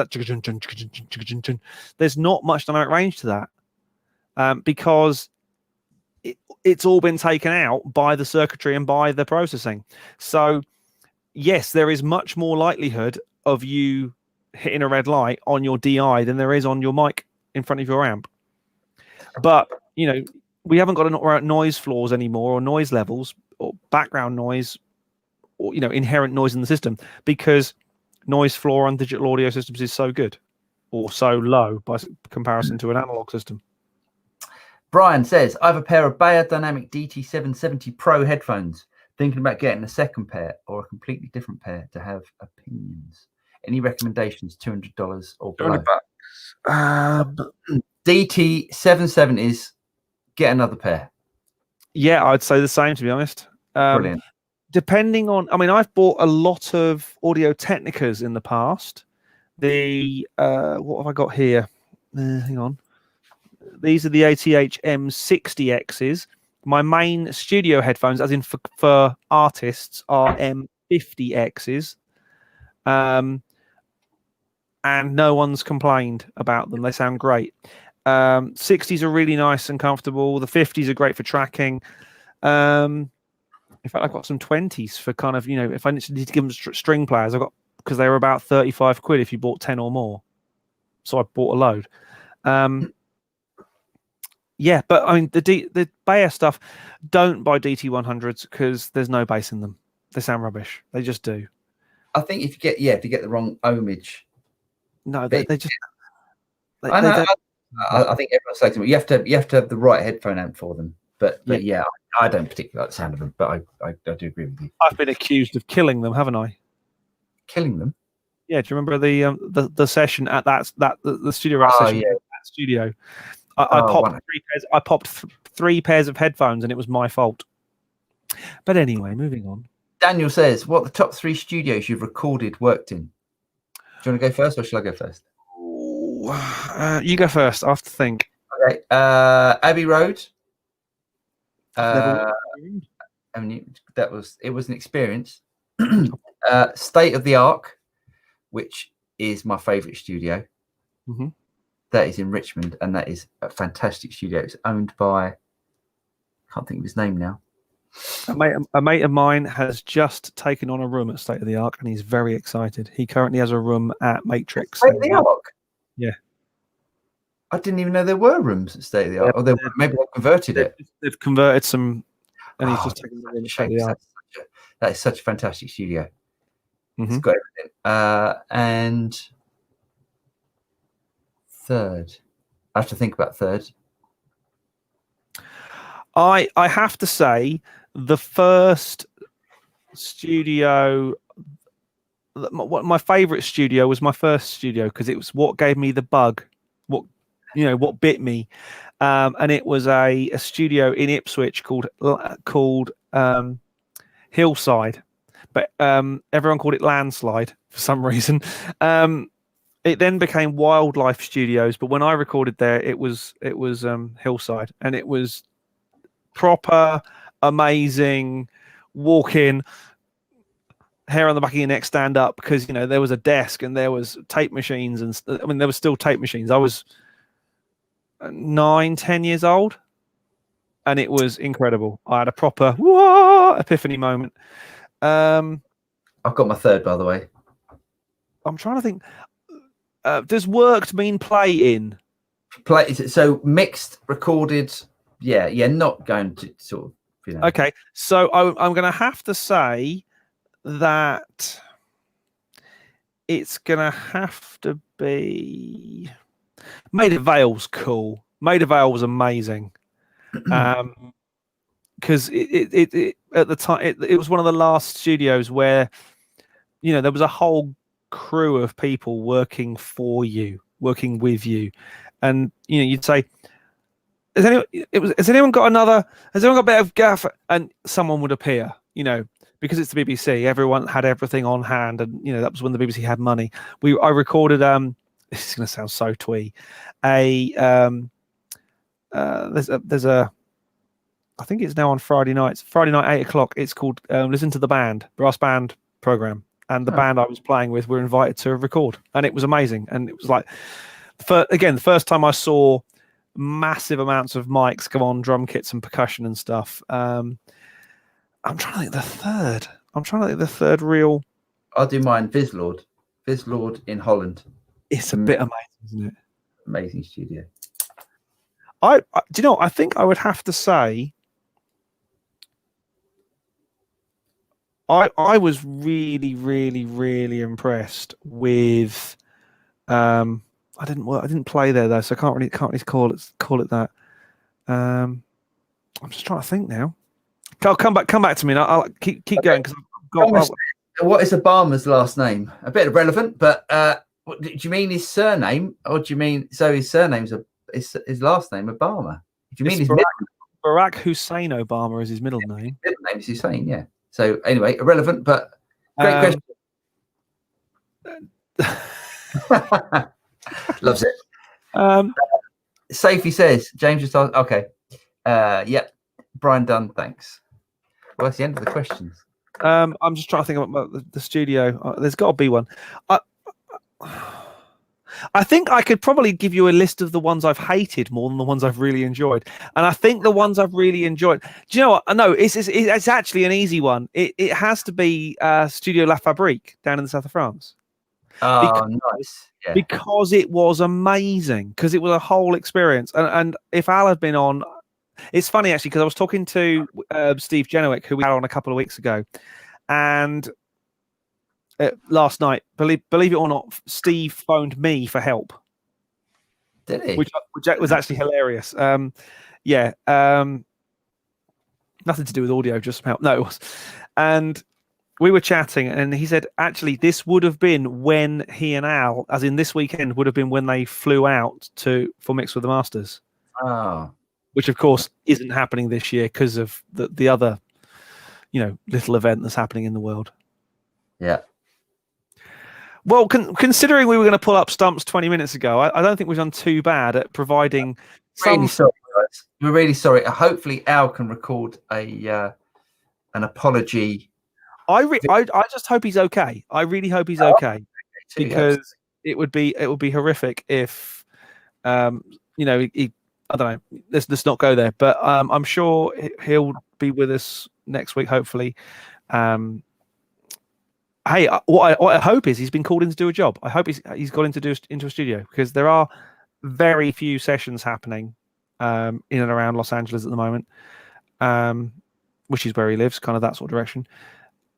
Speaker 1: not much dynamic range to that, because it's all been taken out by the circuitry and by the processing. So yes, there is much more likelihood of you hitting a red light on your DI than there is on your mic in front of your amp. But we haven't got noise floors anymore, or noise levels, or background noise, or inherent noise in the system, because noise floor on digital audio systems is so good, or so low by comparison to an analog system.
Speaker 2: Brian says, I have a pair of Bayer Dynamic DT770 Pro headphones. Thinking about getting a second pair or a completely different pair to have opinions. Any recommendations? $200 or below? DT770s, get another pair.
Speaker 1: Yeah, I'd say the same, to be honest.
Speaker 2: Brilliant.
Speaker 1: Depending on, I've bought a lot of Audio Technicas in the past. What have I got here? Hang on. These are the ATH M60Xs. My main studio headphones, as in for artists, are M50Xs. And no one's complained about them. They sound great. 60s are really nice and comfortable. The 50s are great for tracking. In fact, I've got some 20s for kind of, if I need to give them string players, because they were about 35 quid if you bought 10 or more. So I bought a load. Yeah, but the Bayer stuff, don't buy DT100s because there's no bass in them. They sound rubbish. They just do.
Speaker 2: I think if you get the wrong ohmage.
Speaker 1: No, they just.
Speaker 2: I know. I think everyone's saying to me, you have to have the right headphone amp for them. But yeah, I don't particularly like the sound of them. But I do agree with you.
Speaker 1: I've been accused of killing them, haven't I?
Speaker 2: Killing them?
Speaker 1: Yeah. Do you remember the session at the studio rat session?
Speaker 2: Yeah.
Speaker 1: At studio. I popped 3 pairs. I popped 3 pairs of headphones, and it was my fault. But anyway, moving on.
Speaker 2: Daniel says, what are the top 3 studios you've worked in? Do you want to go first or shall I go first?
Speaker 1: Ooh, you go first. I have to think.
Speaker 2: Okay. Abbey Road.
Speaker 1: Never
Speaker 2: I mean, it was an experience. State of the Ark, which is my favorite studio.
Speaker 1: Mm-hmm.
Speaker 2: That is in Richmond, and that is a fantastic studio. It's owned by, I can't think of his name now.
Speaker 1: A mate of mine has just taken on a room at State of the Ark, and he's very excited. He currently has a room at Matrix.
Speaker 2: State of the Ark?
Speaker 1: Yeah.
Speaker 2: I didn't even know there were rooms at State of the Ark.
Speaker 1: Yeah,
Speaker 2: or maybe they've converted it.
Speaker 1: They've converted some, and he's just taken the room at State of the Ark.
Speaker 2: That is such a fantastic studio.
Speaker 1: Mm-hmm.
Speaker 2: It's got everything. And third, I have to think about third.
Speaker 1: I have to say the first studio, my favorite studio was my first studio because it was what gave me the bug, what bit me, and it was a studio in Ipswich called Hillside, but everyone called it Landslide for some reason. It then became Wildlife Studios, but when I recorded there, it was Hillside, and it was proper, amazing. Walk in, hair on the back of your neck, stand up, because there was a desk and there was tape machines, and there was still tape machines. I was 9-10 years old, and it was incredible. I had a proper epiphany moment.
Speaker 2: I've got my third, by the way.
Speaker 1: I'm trying to think. Does worked mean play in?
Speaker 2: Play, so mixed, recorded. Yeah, not going to sort of.
Speaker 1: Okay, so I'm going to have to say that it's going to have to be Maid of Vale's cool. Maid of Vale was amazing. Because it at the time it was one of the last studios where there was a whole crew of people working for you, working with you, and you'd say, has anyone got a bit of gaff? And someone would appear, because it's the BBC. Everyone had everything on hand, and that was when the BBC had money. I recorded. This is going to sound so twee. There's a. I think it's now on Friday nights. Friday night 8:00. It's called Listen to the Band, brass band program, and the band I was playing with were invited to record, and it was amazing. And it was like, the first time I saw massive amounts of mics go on, drum kits and percussion and stuff. I'm trying to think the third real.
Speaker 2: I'll do mine. Vislord in Holland.
Speaker 1: It's a bit amazing, isn't it?
Speaker 2: Amazing studio.
Speaker 1: I think I would have to say I was really, really, really impressed with I didn't play there though, so I can't really call it that. I'm just trying to think now. I'll come back to me, and I'll keep going because
Speaker 2: what is Obama's last name? A bit irrelevant, but do you mean his surname, or do you mean his surname's his last name Obama? Do you mean his
Speaker 1: Barack Hussein Obama is his middle name?
Speaker 2: His middle name is Hussein, yeah. So anyway, irrelevant, but great question. Loves it. Safety says, James just asked, okay. Yep. Brian Dunn, thanks. Well, that's the end of the questions.
Speaker 1: I'm just trying to think about the studio. There's got to be one. I think I could probably give you a list of the ones I've hated more than the ones I've really enjoyed. And I think the ones I've really enjoyed. Do you know what? No, it's actually an easy one. It has to be Studio La Fabrique down in the south of France.
Speaker 2: Nice. Yeah.
Speaker 1: Because it was amazing. Because it was a whole experience. And if Al had been on, it's funny actually because I was talking to Steve Genowick, who we had on a couple of weeks ago, and last night, believe it or not, Steve phoned me for help.
Speaker 2: Did he?
Speaker 1: Which was actually hilarious. Nothing to do with audio, just some help. No, it was. And we were chatting, and he said, actually, this would have been when he and Al, as in this weekend, would have been when they flew out for Mix with the Masters.
Speaker 2: Oh.
Speaker 1: Which, of course, isn't happening this year because of the other little event that's happening in the world.
Speaker 2: Yeah.
Speaker 1: Well, considering we were going to pull up stumps 20 minutes ago, I don't think we've done too bad at providing
Speaker 2: Really sorry, guys. We're really sorry. Hopefully, Al can record an apology.
Speaker 1: I just hope he's okay. I really hope he's okay, because it would be horrific if I don't know. Let's not go there. But I'm sure he'll be with us next week, hopefully. Hey, what I hope is he's been called in to do a job. I hope he's got into a studio, because there are very few sessions happening in and around Los Angeles at the moment, which is where he lives, kind of that sort of direction.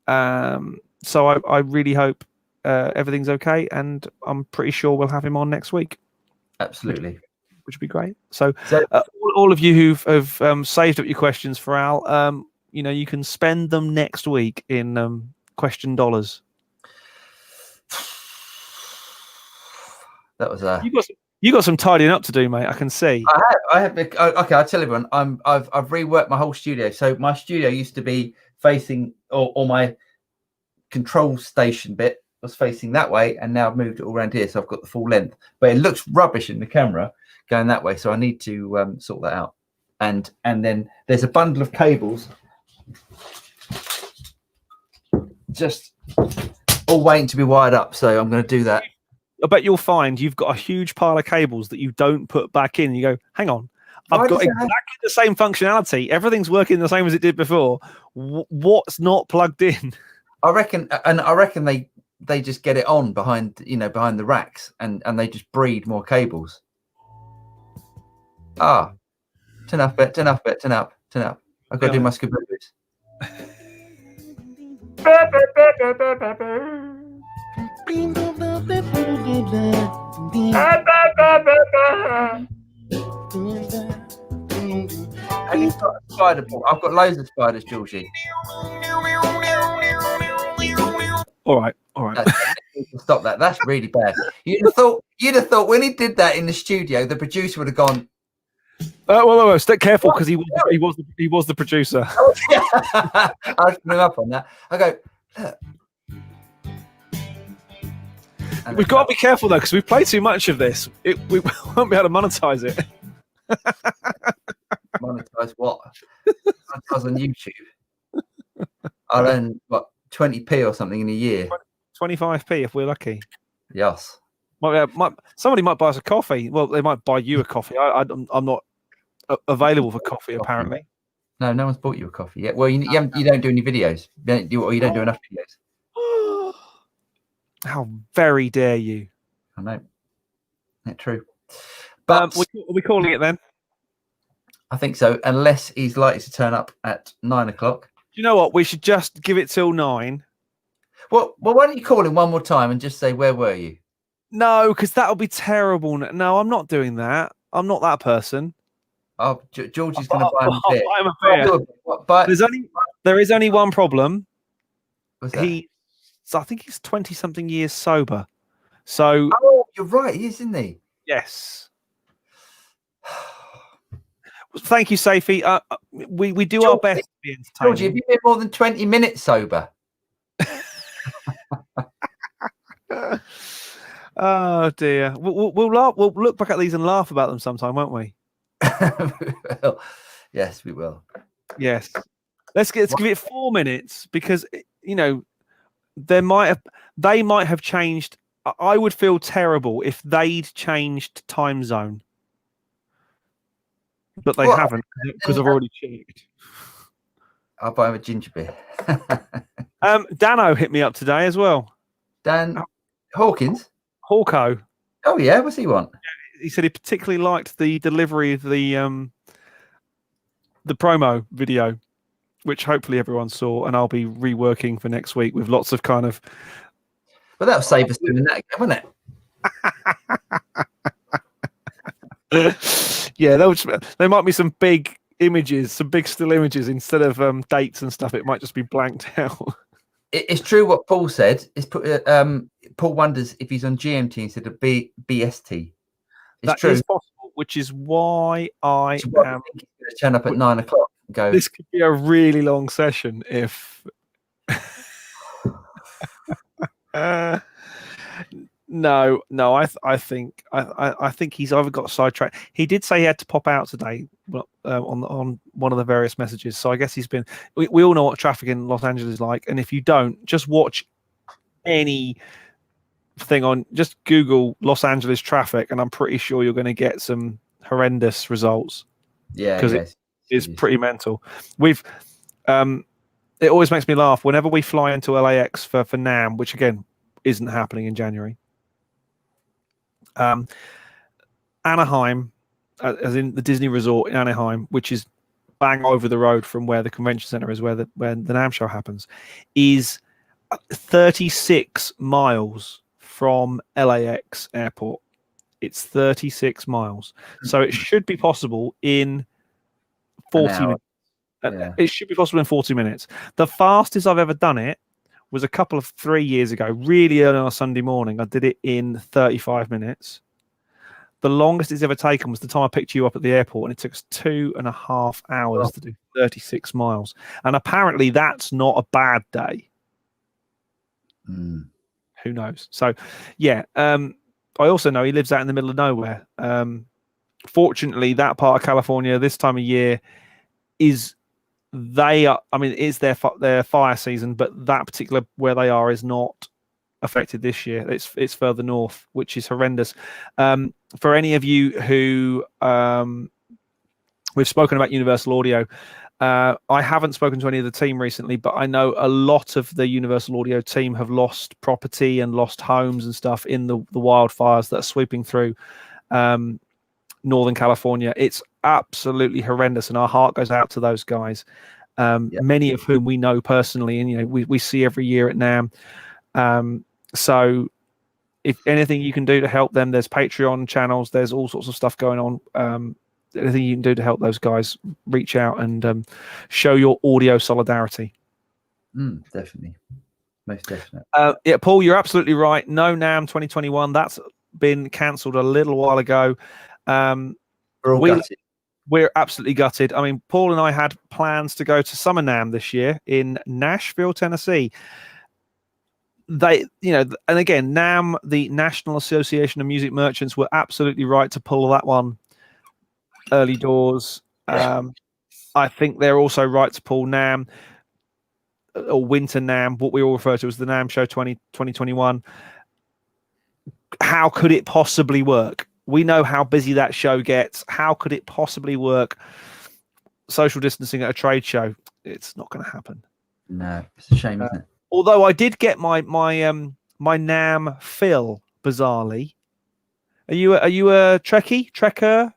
Speaker 1: So I really hope everything's okay, and I'm pretty sure we'll have him on next week.
Speaker 2: Absolutely,
Speaker 1: which would be great. So all of you who've saved up your questions for Al, you can spend them next week in question dollars.
Speaker 2: That was
Speaker 1: you got some tidying up to do, mate. I can see.
Speaker 2: I have. Okay, I'll tell everyone. I've reworked my whole studio. So my studio used to be facing, or my control station bit was facing that way, and now I've moved it all around here, so I've got the full length. But it looks rubbish in the camera going that way, so I need to sort that out. And then there's a bundle of cables just all waiting to be wired up, so I'm going to do that.
Speaker 1: I bet you'll find you've got a huge pile of cables that you don't put back in. You go, hang on, I've got exactly the same functionality. Everything's working the same as it did before. What's not plugged in? I reckon
Speaker 2: they just get it on behind the racks, and they just breed more cables. Turn up. I've got to do my scuba boots. Have you got a spider ball? I've got loads of spiders, Georgie.
Speaker 1: All right.
Speaker 2: Stop that. That's really bad. You'd have thought when he did that in the studio, the producer would have gone.
Speaker 1: Well, stay careful, because he was the producer.
Speaker 2: I was putting up on that. I go, look.
Speaker 1: We've got to be careful though, because we play too much of this. We won't be able to monetize it.
Speaker 2: Monetize what? Monetize on YouTube. I'll earn 20p or something in a year.
Speaker 1: 25p if we're lucky.
Speaker 2: Yes.
Speaker 1: Somebody might buy us a coffee. Well, they might buy you a coffee. I'm not available for coffee, apparently.
Speaker 2: No one's bought you a coffee yet. Well, you don't do any videos. You don't do enough videos.
Speaker 1: How very dare you?
Speaker 2: I know. Not true. But
Speaker 1: are we calling it then?
Speaker 2: I think so, unless he's likely to turn up at 9 o'clock.
Speaker 1: You know what? We should just give it till 9.
Speaker 2: Well, why don't you call him one more time and just say, where were you?
Speaker 1: No, because that'll be terrible. No, I'm not doing that. I'm not that person.
Speaker 2: Oh, Georgie's going to buy him a beer.
Speaker 1: Buy him a beer. But there is only one problem.
Speaker 2: What's that?
Speaker 1: I think he's 20-something years sober. So.
Speaker 2: Oh, you're right. He is, isn't he?
Speaker 1: Yes. Thank you, Safi. We do our best to be entertaining.
Speaker 2: Georgie, have you been more than 20 minutes sober?
Speaker 1: Oh dear. We'll laugh. We'll look back at these and laugh about them sometime, won't we?
Speaker 2: Yes, we will.
Speaker 1: Yes. Let's give it 4 minutes, because they might have changed. I would feel terrible if they'd changed time zone, but they haven't, because I've already checked.
Speaker 2: I'll buy him a ginger beer.
Speaker 1: Dano hit me up today as well.
Speaker 2: Dan Hawkins.
Speaker 1: Hawko.
Speaker 2: Oh yeah, what's he want?
Speaker 1: He said he particularly liked the delivery of the promo video, which hopefully everyone saw, and I'll be reworking for next week with lots of kind of.
Speaker 2: Well, that'll save us doing that, won't
Speaker 1: it? Yeah, there might be some big images, some big still images instead of dates and stuff. It might just be blanked out.
Speaker 2: It's true what Paul said. Paul wonders if he's on GMT instead of BST. It's true.
Speaker 1: Is possible, which is why I am
Speaker 2: going to turn up at 9 o'clock. go.
Speaker 1: This could be a really long session if. No. I think he's either got sidetracked. He did say he had to pop out today, on one of the various messages. So I guess he's been. We all know what traffic in Los Angeles is like, and if you don't, just watch any thing on. Just Google Los Angeles traffic, and I'm pretty sure you're going to get some horrendous results.
Speaker 2: Yeah,
Speaker 1: because it is pretty mental. We've. It always makes me laugh whenever we fly into LAX for NAMM, which again isn't happening in January. Anaheim, as in the Disney Resort in Anaheim, which is bang over the road from where the convention center is, where the NAMM show happens, is 36 miles from LAX airport. It's 36 miles, so it should be possible in 40 minutes.
Speaker 2: Yeah.
Speaker 1: It should be possible in 40 minutes. The fastest I've ever done it was 3 years ago, really early on a Sunday morning. I did it in 35 minutes. The longest it's ever taken was the time I picked you up at the airport, and it took us 2.5 hours to do 36 miles. And apparently that's not a bad day. Who knows? So, yeah. I also know he lives out in the middle of nowhere. Fortunately, that part of California this time of year is it's their fire season, but that particular where they are is not affected this year. It's further north, which is horrendous. For any of you who we've spoken about Universal Audio, I haven't spoken to any of the team recently, but I know a lot of the Universal Audio team have lost property and lost homes and stuff in the wildfires that are sweeping through Northern California. It's absolutely horrendous, and our heart goes out to those guys, many of whom we know personally, and we see every year at NAMM. So if anything you can do to help them, there's Patreon channels, there's all sorts of stuff going on. Anything you can do to help those guys, reach out and show your audio solidarity.
Speaker 2: Definitely, most definitely.
Speaker 1: Yeah, Paul, you're absolutely right. No NAMM 2021. That's been cancelled a little while ago.
Speaker 2: We're all gutted.
Speaker 1: We're absolutely gutted. I mean, Paul and I had plans to go to Summer NAMM this year in Nashville, Tennessee. And again, NAMM, the National Association of Music Merchants, were absolutely right to pull that one early doors. I think they're also right to pull NAMM, or Winter NAMM, what we all refer to as the NAMM Show 2021. How could it possibly work? We know how busy that show gets. How could it possibly work? Social distancing at a trade show. It's not going to happen.
Speaker 2: No, it's a shame, isn't it?
Speaker 1: Although I did get my NAMM fill, bizarrely. Are you a Trekkist?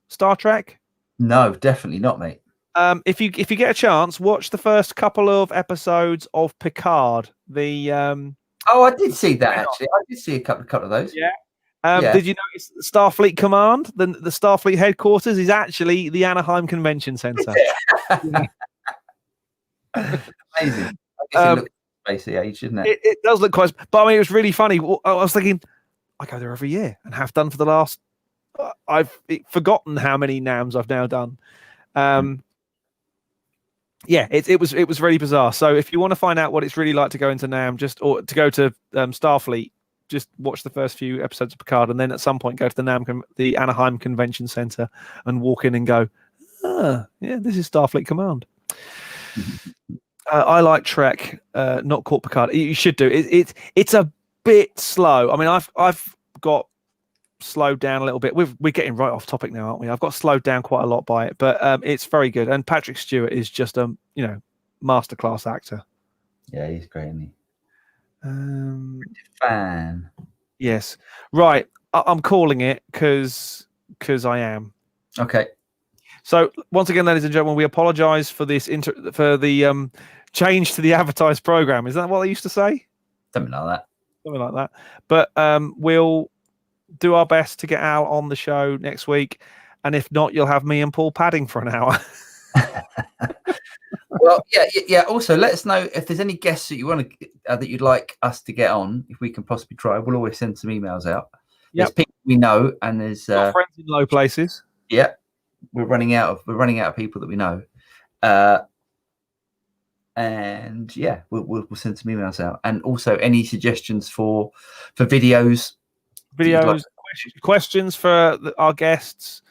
Speaker 1: Star Trek?
Speaker 2: No, definitely not, mate.
Speaker 1: If you get a chance, watch the first couple of episodes of Picard.
Speaker 2: Oh, I did see that actually. I did see a couple of those.
Speaker 1: Yeah. Did you notice Starfleet Command, the Starfleet headquarters, is actually the Anaheim Convention Center?
Speaker 2: Yeah. Amazing. I guess it looks spacey age, shouldn't it?
Speaker 1: It does look quite, but I mean, it was really funny. I was thinking, I go there every year and have done for the last. I've forgotten how many NAMMs I've now done. Yeah, it was really bizarre. So if you want to find out what it's really like to go into NAMM, or to go to Starfleet, just watch the first few episodes of Picard, and then at some point go to the Anaheim Convention Center and walk in and go, yeah, this is Starfleet Command. I like Trek, not caught Picard. You should do it. It's a bit slow. I mean, I've got slowed down a little bit. We're getting right off topic now, aren't we? I've got slowed down quite a lot by it, but it's very good. And Patrick Stewart is just a masterclass actor.
Speaker 2: Yeah, he's great, isn't he? Fan.
Speaker 1: Yes, right. I'm calling it because I am.
Speaker 2: Okay.
Speaker 1: So once again, ladies and gentlemen, we apologise for this for the change to the advertised program. Is that what they used to say?
Speaker 2: Something like
Speaker 1: that. But we'll do our best to get Al on the show next week, and if not, you'll have me and Paul padding for an hour.
Speaker 2: Well, yeah. Also, let us know if there's any guests that you want to that you'd like us to get on. If we can possibly try, we'll always send some emails out. There's people we know, and there's
Speaker 1: friends in low places.
Speaker 2: Yeah, we're running out of people that we know. And yeah, we'll send some emails out, and also any suggestions for videos,
Speaker 1: questions for our guests,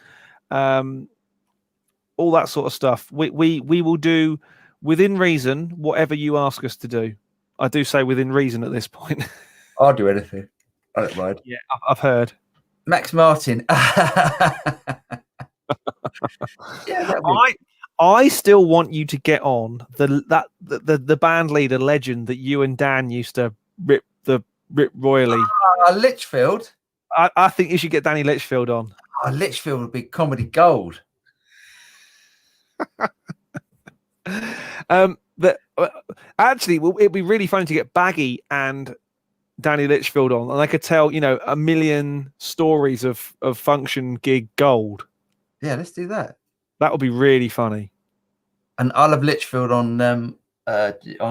Speaker 1: all that sort of stuff. We will do within reason whatever you ask us to do. I do say within reason at this point.
Speaker 2: I'll do anything. I don't mind.
Speaker 1: Yeah, I've heard.
Speaker 2: Max Martin. Yeah,
Speaker 1: I still want you to get on the band leader legend that you and Dan used to rip royally.
Speaker 2: Litchfield.
Speaker 1: I think you should get Danny Litchfield on.
Speaker 2: Litchfield would be comedy gold.
Speaker 1: Actually, it'd be really funny to get Baggy and Danny Litchfield on, and they could tell, a million stories of function gig gold.
Speaker 2: Yeah, let's do that.
Speaker 1: That would be really funny.
Speaker 2: And I'll have Litchfield on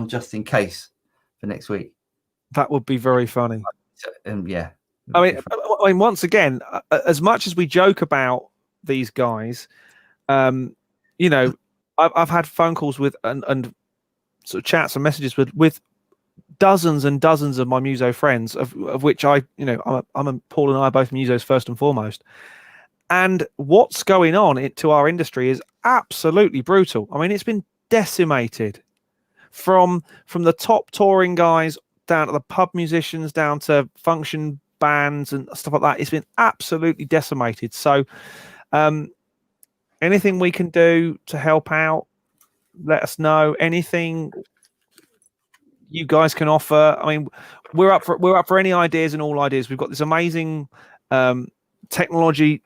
Speaker 2: just in case for next week. That
Speaker 1: would be very funny.
Speaker 2: Yeah.
Speaker 1: I mean, once again, as much as we joke about these guys, I've had phone calls with and sort of chats and messages with dozens and dozens of my muso friends, of which Paul and I are both musos first and foremost. And what's going on to our industry is absolutely brutal. I mean, it's been decimated from the top touring guys down to the pub musicians, down to function bands and stuff like that. It's been absolutely decimated. So anything we can do to help out, let us know. Anything you guys can offer. I mean, we're up for any ideas and all ideas. We've got this amazing technology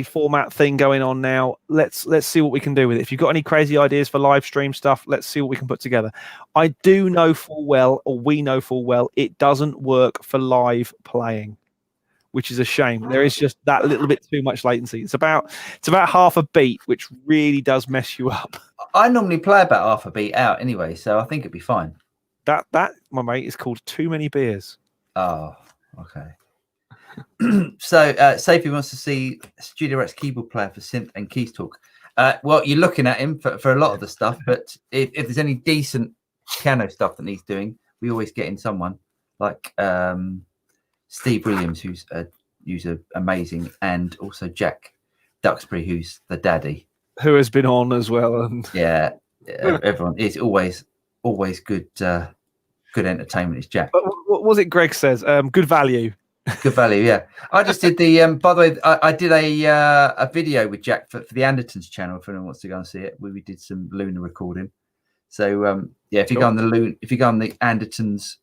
Speaker 1: format thing going on now. Let's see what we can do with it. If you've got any crazy ideas for live stream stuff, let's see what we can put together. I do know full well, or we know full well, it doesn't work for live playing, which is a shame. There is just that little bit too much latency. It's about half a beat, which really does mess you up.
Speaker 2: I normally play about half a beat out anyway, so I think it'd be fine.
Speaker 1: That my mate, is called too many beers.
Speaker 2: Oh, okay. So Sophie wants to see Studio Rex keyboard player for synth and keys talk. Well, you're looking at him for a lot of the stuff, but if there's any decent piano stuff that needs doing, we always get in someone like Steve Williams, who's amazing, and also Jack Duxbury, who's the daddy,
Speaker 1: who has been on as well. And
Speaker 2: yeah, everyone is always good entertainment. Is Jack.
Speaker 1: What was it Greg says? Good value.
Speaker 2: Good value, yeah. I just did the by the way, I did a video with Jack for the Andertons channel. If anyone wants to go and see it, we did some Luna recording. So yeah, if you go on the Andertons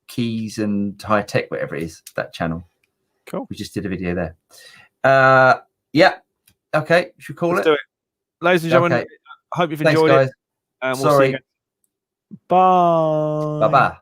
Speaker 2: keys and high tech, whatever it is, that channel.
Speaker 1: Cool.
Speaker 2: We just did a video there. Yeah. Okay, should we call
Speaker 1: Let's do it. Ladies and gentlemen,
Speaker 2: okay.
Speaker 1: I hope you've
Speaker 2: Thanks,
Speaker 1: enjoyed
Speaker 2: guys.
Speaker 1: it. And we'll
Speaker 2: Sorry.
Speaker 1: see you again. Bye.
Speaker 2: Bye-bye.